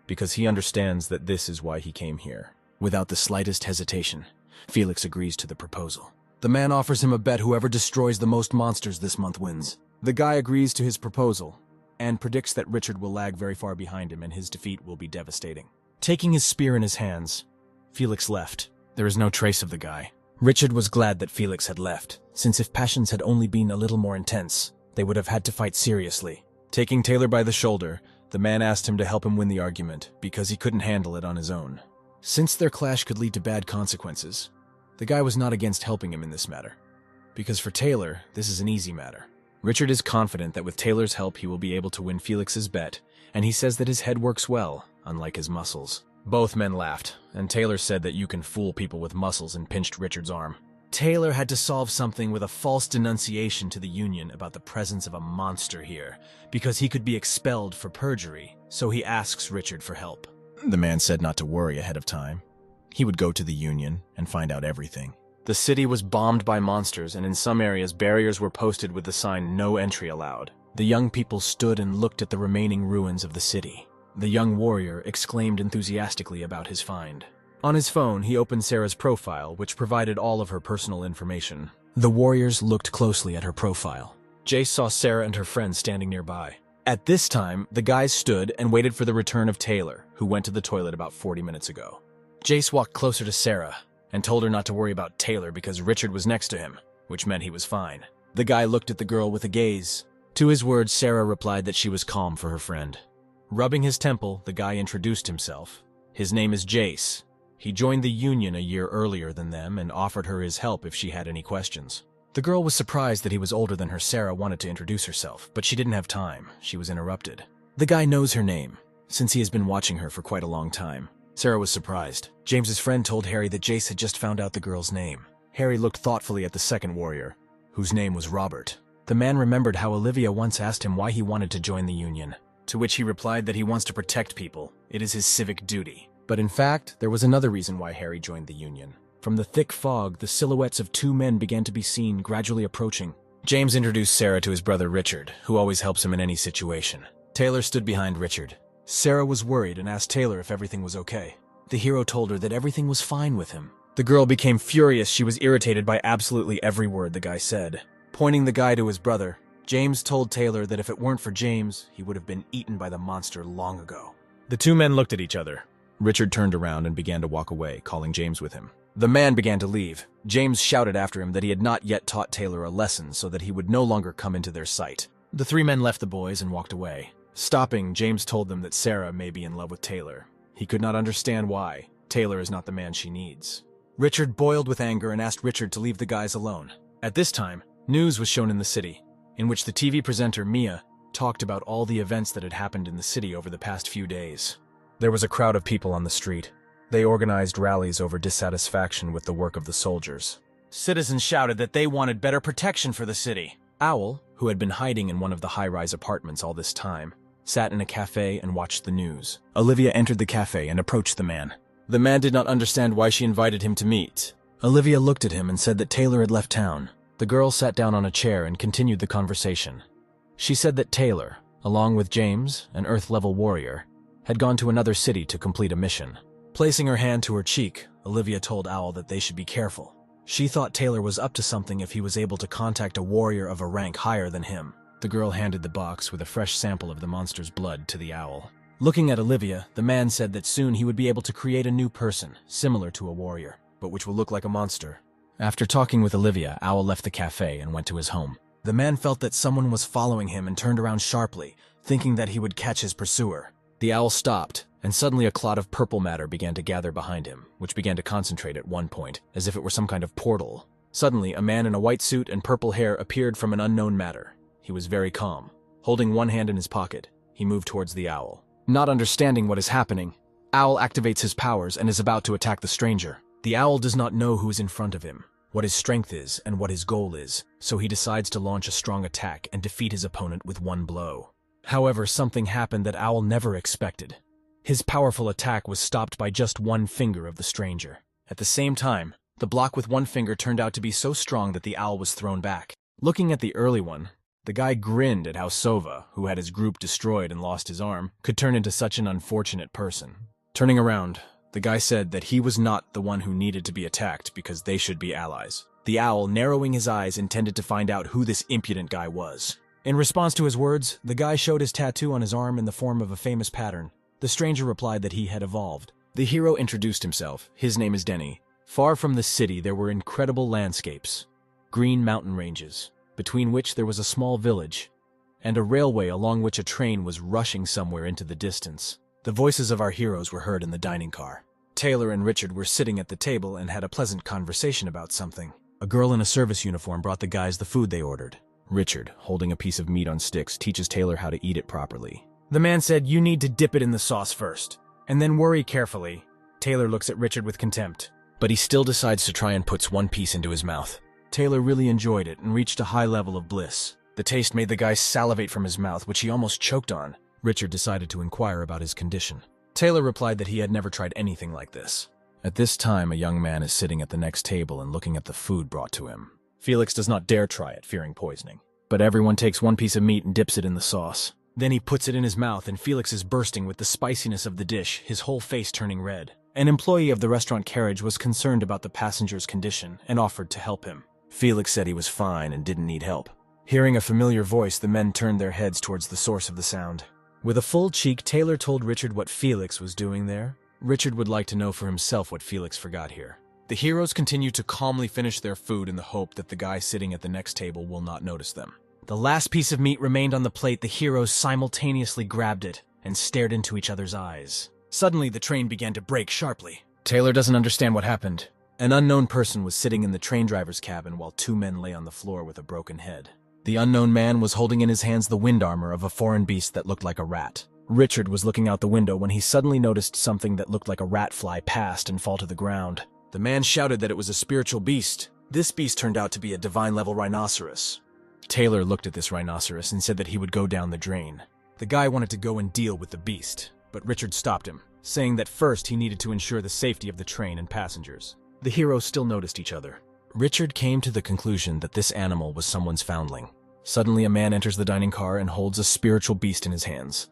because he understands that this is why he came here. Without the slightest hesitation, Felix agrees to the proposal. The man offers him a bet whoever destroys the most monsters this month wins. The guy agrees to his proposal, and predicts that Richard will lag very far behind him and his defeat will be devastating. Taking his spear in his hands, Felix left. There is no trace of the guy. Richard was glad that Felix had left, since if passions had only been a little more intense, they would have had to fight seriously. Taking Taylor by the shoulder, the man asked him to help him win the argument, because he couldn't handle it on his own. Since their clash could lead to bad consequences, the guy was not against helping him in this matter. Because for Taylor, this is an easy matter. Richard is confident that with Taylor's help he will be able to win Felix's bet, and he says that his head works well, unlike his muscles. Both men laughed, and Taylor said that you can fool people with muscles and pinched Richard's arm. Taylor had to solve something with a false denunciation to the Union about the presence of a monster here, because he could be expelled for perjury, so he asks Richard for help. The man said not to worry ahead of time. He would go to the Union and find out everything. The city was bombed by monsters, and in some areas barriers were posted with the sign "No Entry Allowed." The young people stood and looked at the remaining ruins of the city. The young warrior exclaimed enthusiastically about his find. On his phone, he opened Sarah's profile, which provided all of her personal information. The warriors looked closely at her profile. Jace saw Sarah and her friends standing nearby. At this time, the guys stood and waited for the return of Taylor, who went to the toilet about 40 minutes ago. Jace walked closer to Sarah and told her not to worry about Taylor because Richard was next to him, which meant he was fine. The guy looked at the girl with a gaze. To his words, Sarah replied that she was calm for her friend. Rubbing his temple, the guy introduced himself. His name is Jace. He joined the Union a year earlier than them and offered her his help if she had any questions. The girl was surprised that he was older than her. Sarah wanted to introduce herself, but she didn't have time. She was interrupted. The guy knows her name, since he has been watching her for quite a long time. Sarah was surprised. James's friend told Harry that Jace had just found out the girl's name. Harry looked thoughtfully at the second warrior, whose name was Robert. The man remembered how Olivia once asked him why he wanted to join the Union, to which he replied that he wants to protect people. It is his civic duty. But in fact, there was another reason why Harry joined the Union. From the thick fog, the silhouettes of two men began to be seen, gradually approaching. James introduced Sarah to his brother Richard, who always helps him in any situation. Taylor stood behind Richard. Sarah was worried and asked Taylor if everything was okay. The hero told her that everything was fine with him. The girl became furious. She was irritated by absolutely every word the guy said. Pointing the guy to his brother, James told Taylor that if it weren't for James, he would have been eaten by the monster long ago. The two men looked at each other. Richard turned around and began to walk away, calling James with him. The man began to leave. James shouted after him that he had not yet taught Taylor a lesson so that he would no longer come into their sight. The three men left the boys and walked away. Stopping, James told them that Sarah may be in love with Taylor. He could not understand why. Taylor is not the man she needs. Richard boiled with anger and asked Richard to leave the guys alone. At this time, news was shown in the city, in which the TV presenter Mia talked about all the events that had happened in the city over the past few days. There was a crowd of people on the street. They organized rallies over dissatisfaction with the work of the soldiers. Citizens shouted that they wanted better protection for the city. Owl, who had been hiding in one of the high-rise apartments all this time, sat in a cafe and watched the news. Olivia entered the cafe and approached the man. The man did not understand why she invited him to meet. Olivia looked at him and said that Taylor had left town. The girl sat down on a chair and continued the conversation. She said that Taylor, along with James, an Earth-level warrior, had gone to another city to complete a mission. Placing her hand to her cheek, Olivia told Owl that they should be careful. She thought Taylor was up to something if he was able to contact a warrior of a rank higher than him. The girl handed the box with a fresh sample of the monster's blood to the owl. Looking at Olivia, the man said that soon he would be able to create a new person, similar to a warrior, but which will look like a monster. After talking with Olivia, Owl left the cafe and went to his home. The man felt that someone was following him and turned around sharply, thinking that he would catch his pursuer. The owl stopped, and suddenly a cloud of purple matter began to gather behind him, which began to concentrate at one point, as if it were some kind of portal. Suddenly, a man in a white suit and purple hair appeared from an unknown matter. He was very calm. Holding one hand in his pocket, he moved towards the owl. Not understanding what is happening, Owl activates his powers and is about to attack the stranger. The owl does not know who is in front of him, what his strength is, and what his goal is, so he decides to launch a strong attack and defeat his opponent with one blow. However, something happened that Owl never expected. His powerful attack was stopped by just one finger of the stranger. At the same time, the block with one finger turned out to be so strong that the owl was thrown back. Looking at the early one, the guy grinned at how Sova, who had his group destroyed and lost his arm, could turn into such an unfortunate person. Turning around, the guy said that he was not the one who needed to be attacked because they should be allies. The owl, narrowing his eyes, intended to find out who this impudent guy was. In response to his words, the guy showed his tattoo on his arm in the form of a famous pattern. The stranger replied that he had evolved. The hero introduced himself. His name is Denny. Far from the city, there were incredible landscapes, green mountain ranges, between which there was a small village, and a railway along which a train was rushing somewhere into the distance. The voices of our heroes were heard in the dining car. Taylor and Richard were sitting at the table and had a pleasant conversation about something. A girl in a service uniform brought the guys the food they ordered. Richard, holding a piece of meat on sticks, teaches Taylor how to eat it properly. The man said, "You need to dip it in the sauce first, and then worry carefully." Taylor looks at Richard with contempt, but he still decides to try and puts one piece into his mouth. Taylor really enjoyed it and reached a high level of bliss. The taste made the guy salivate from his mouth, which he almost choked on. Richard decided to inquire about his condition. Taylor replied that he had never tried anything like this. At this time, a young man is sitting at the next table and looking at the food brought to him. Felix does not dare try it, fearing poisoning. But everyone takes one piece of meat and dips it in the sauce. Then he puts it in his mouth, and Felix is bursting with the spiciness of the dish, his whole face turning red. An employee of the restaurant carriage was concerned about the passenger's condition and offered to help him. Felix said he was fine and didn't need help. Hearing a familiar voice, the men turned their heads towards the source of the sound. With a full cheek, Taylor told Richard what Felix was doing there. Richard would like to know for himself what Felix forgot here. The heroes continue to calmly finish their food in the hope that the guy sitting at the next table will not notice them. The last piece of meat remained on the plate. The heroes simultaneously grabbed it and stared into each other's eyes. Suddenly, the train began to brake sharply. Taylor doesn't understand what happened. An unknown person was sitting in the train driver's cabin while two men lay on the floor with a broken head. The unknown man was holding in his hands the wind armor of a foreign beast that looked like a rat. Richard was looking out the window when he suddenly noticed something that looked like a rat fly past and fall to the ground. The man shouted that it was a spiritual beast. This beast turned out to be a divine-level rhinoceros. Taylor looked at this rhinoceros and said that he would go down the drain. The guy wanted to go and deal with the beast, but Richard stopped him, saying that first he needed to ensure the safety of the train and passengers. The heroes still noticed each other. Richard came to the conclusion that this animal was someone's foundling. Suddenly, a man enters the dining car and holds a spiritual beast in his hands.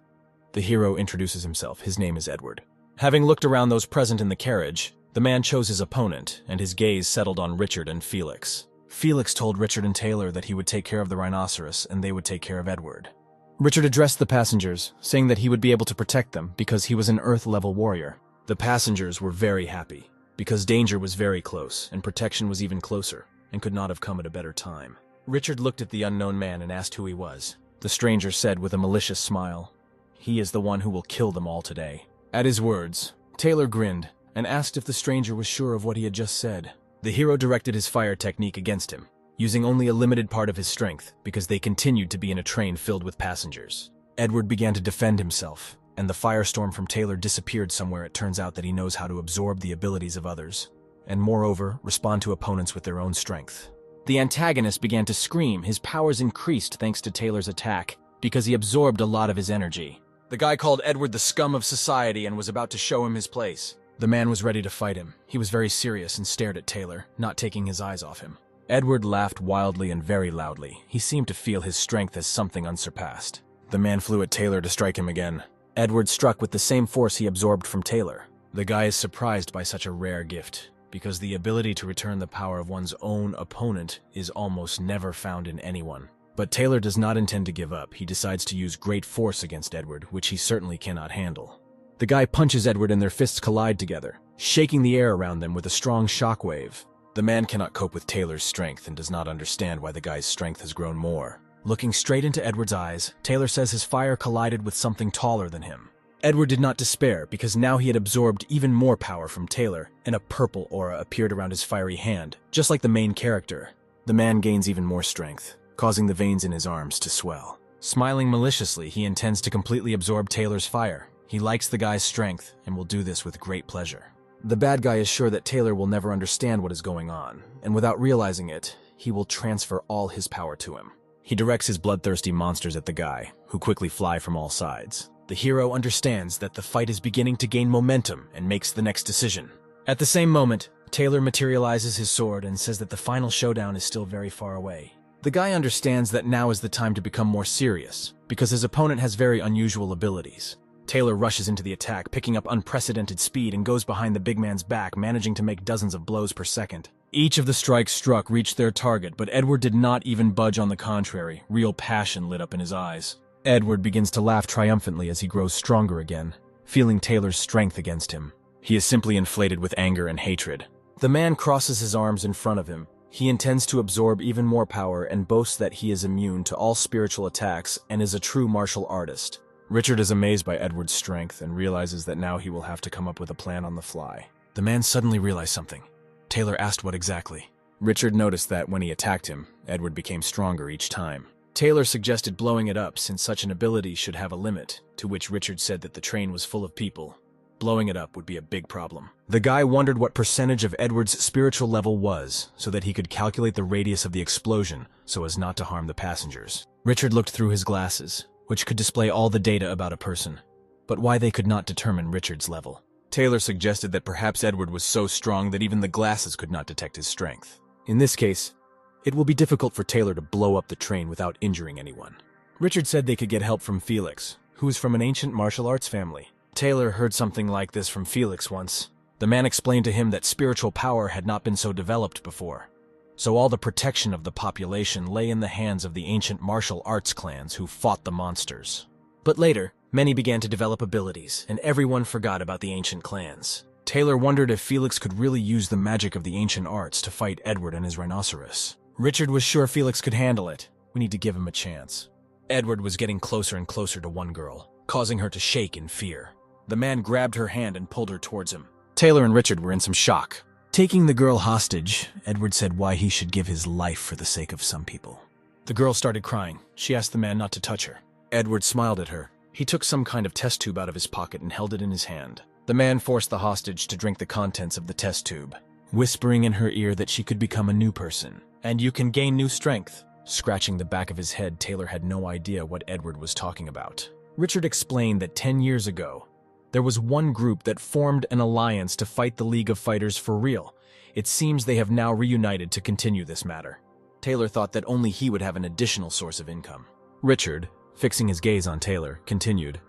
The hero introduces himself. His name is Edward. Having looked around those present in the carriage, the man chose his opponent, and his gaze settled on Richard and Felix. Felix told Richard and Taylor that he would take care of the rhinoceros and they would take care of Edward. Richard addressed the passengers, saying that he would be able to protect them because he was an Earth-level warrior. The passengers were very happy, because danger was very close and protection was even closer, and could not have come at a better time. Richard looked at the unknown man and asked who he was. The stranger said with a malicious smile, "He is the one who will kill them all today." At his words, Taylor grinned and asked if the stranger was sure of what he had just said. The hero directed his fire technique against him, using only a limited part of his strength because they continued to be in a train filled with passengers. Edward began to defend himself, and the firestorm from Taylor disappeared somewhere. It turns out that he knows how to absorb the abilities of others, and moreover, respond to opponents with their own strength. The antagonist began to scream. His powers increased thanks to Taylor's attack, because he absorbed a lot of his energy. The guy called Edward the scum of society and was about to show him his place. The man was ready to fight him. He was very serious and stared at Taylor, not taking his eyes off him. Edward laughed wildly and very loudly. He seemed to feel his strength as something unsurpassed. The man flew at Taylor to strike him again. Edward struck with the same force he absorbed from Taylor. The guy is surprised by such a rare gift, because the ability to return the power of one's own opponent is almost never found in anyone. But Taylor does not intend to give up. He decides to use great force against Edward, which he certainly cannot handle. The guy punches Edward and their fists collide together, shaking the air around them with a strong shockwave. The man cannot cope with Taylor's strength and does not understand why the guy's strength has grown more. Looking straight into Edward's eyes, Taylor says his fire collided with something taller than him. Edward did not despair because now he had absorbed even more power from Taylor, and a purple aura appeared around his fiery hand, just like the main character. The man gains even more strength, causing the veins in his arms to swell. Smiling maliciously, he intends to completely absorb Taylor's fire. He likes the guy's strength and will do this with great pleasure. The bad guy is sure that Taylor will never understand what is going on, and without realizing it, he will transfer all his power to him. He directs his bloodthirsty monsters at the guy, who quickly fly from all sides. The hero understands that the fight is beginning to gain momentum and makes the next decision. At the same moment, Taylor materializes his sword and says that the final showdown is still very far away. The guy understands that now is the time to become more serious, because his opponent has very unusual abilities. Taylor rushes into the attack, picking up unprecedented speed and goes behind the big man's back, managing to make dozens of blows per second. Each of the strikes struck reached their target, but Edward did not even budge. On the contrary, real passion lit up in his eyes. Edward begins to laugh triumphantly as he grows stronger again, feeling Taylor's strength against him. He is simply inflated with anger and hatred. The man crosses his arms in front of him. He intends to absorb even more power and boasts that he is immune to all spiritual attacks and is a true martial artist. Richard is amazed by Edward's strength and realizes that now he will have to come up with a plan on the fly. The man suddenly realized something. Taylor asked what exactly. Richard noticed that when he attacked him, Edward became stronger each time. Taylor suggested blowing it up since such an ability should have a limit, to which Richard said that the train was full of people. Blowing it up would be a big problem. The guy wondered what percentage of Edward's spiritual level was, so that he could calculate the radius of the explosion so as not to harm the passengers. Richard looked through his glasses, which could display all the data about a person, but why they could not determine Richard's level. Taylor suggested that perhaps Edward was so strong that even the glasses could not detect his strength. In this case, it will be difficult for Taylor to blow up the train without injuring anyone. Richard said they could get help from Felix, who is from an ancient martial arts family. Taylor heard something like this from Felix once. The man explained to him that spiritual power had not been so developed before, so all the protection of the population lay in the hands of the ancient martial arts clans who fought the monsters. But later, many began to develop abilities, and everyone forgot about the ancient clans. Taylor wondered if Felix could really use the magic of the ancient arts to fight Edward and his rhinoceros. Richard was sure Felix could handle it. We need to give him a chance. Edward was getting closer and closer to one girl, causing her to shake in fear. The man grabbed her hand and pulled her towards him. Taylor and Richard were in some shock. Taking the girl hostage, Edward said why he should give his life for the sake of some people. The girl started crying. She asked the man not to touch her. Edward smiled at her. He took some kind of test tube out of his pocket and held it in his hand. The man forced the hostage to drink the contents of the test tube, whispering in her ear that she could become a new person. And you can gain new strength. Scratching the back of his head, Taylor had no idea what Edward was talking about. Richard explained that 10 years ago, there was one group that formed an alliance to fight the League of Fighters for real. It seems they have now reunited to continue this matter. Taylor thought that only he would have an additional source of income. Richard, fixing his gaze on Taylor, continued,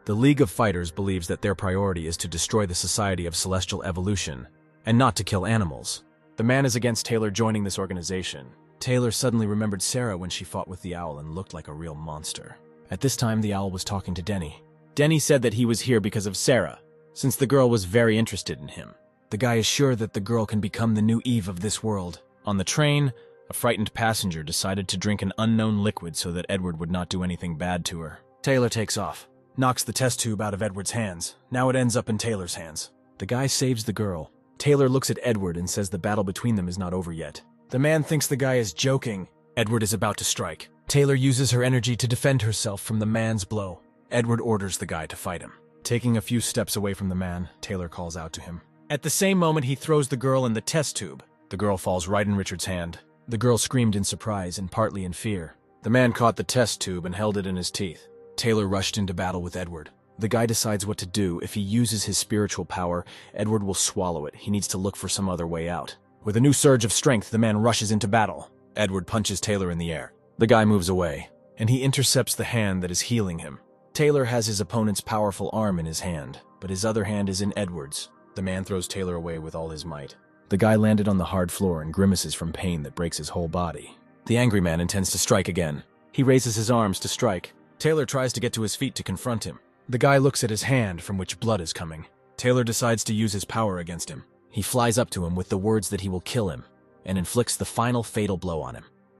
"The League of Fighters believes that their priority is to destroy the Society of Celestial Evolution, and not to kill animals. The man is against Taylor joining this organization." Taylor suddenly remembered Sarah when she fought with the owl and looked like a real monster. At this time, the owl was talking to Denny. Denny said that he was here because of Sarah, since the girl was very interested in him. The guy is sure that the girl can become the new Eve of this world. On the train, a frightened passenger decided to drink an unknown liquid so that Edward would not do anything bad to her. Taylor takes off, knocks the test tube out of Edward's hands. Now it ends up in Taylor's hands. The guy saves the girl. Taylor looks at Edward and says the battle between them is not over yet. The man thinks the guy is joking. Edward is about to strike. Taylor uses her energy to defend herself from the man's blow. Edward orders the guy to fight him. Taking a few steps away from the man, Taylor calls out to him. At the same moment, he throws the girl in the test tube. The girl falls right in Richard's hand. The girl screamed in surprise and partly in fear. The man caught the test tube and held it in his teeth. Taylor rushed into battle with Edward. The guy decides what to do. If he uses his spiritual power, Edward will swallow it. He needs to look for some other way out. With a new surge of strength, the man rushes into battle. Edward punches Taylor in the air. The guy moves away, and he intercepts the hand that is healing him. Taylor has his opponent's powerful arm in his hand, but his other hand is in Edward's. The man throws Taylor away with all his might. The guy landed on the hard floor and grimaces from pain that breaks his whole body. The angry man intends to strike again. He raises his arms to strike. Taylor tries to get to his feet to confront him. The guy looks at his hand from which blood is coming. Taylor decides to use his power against him. He flies up to him with the words that he will kill him, and inflicts the final fatal blow on him.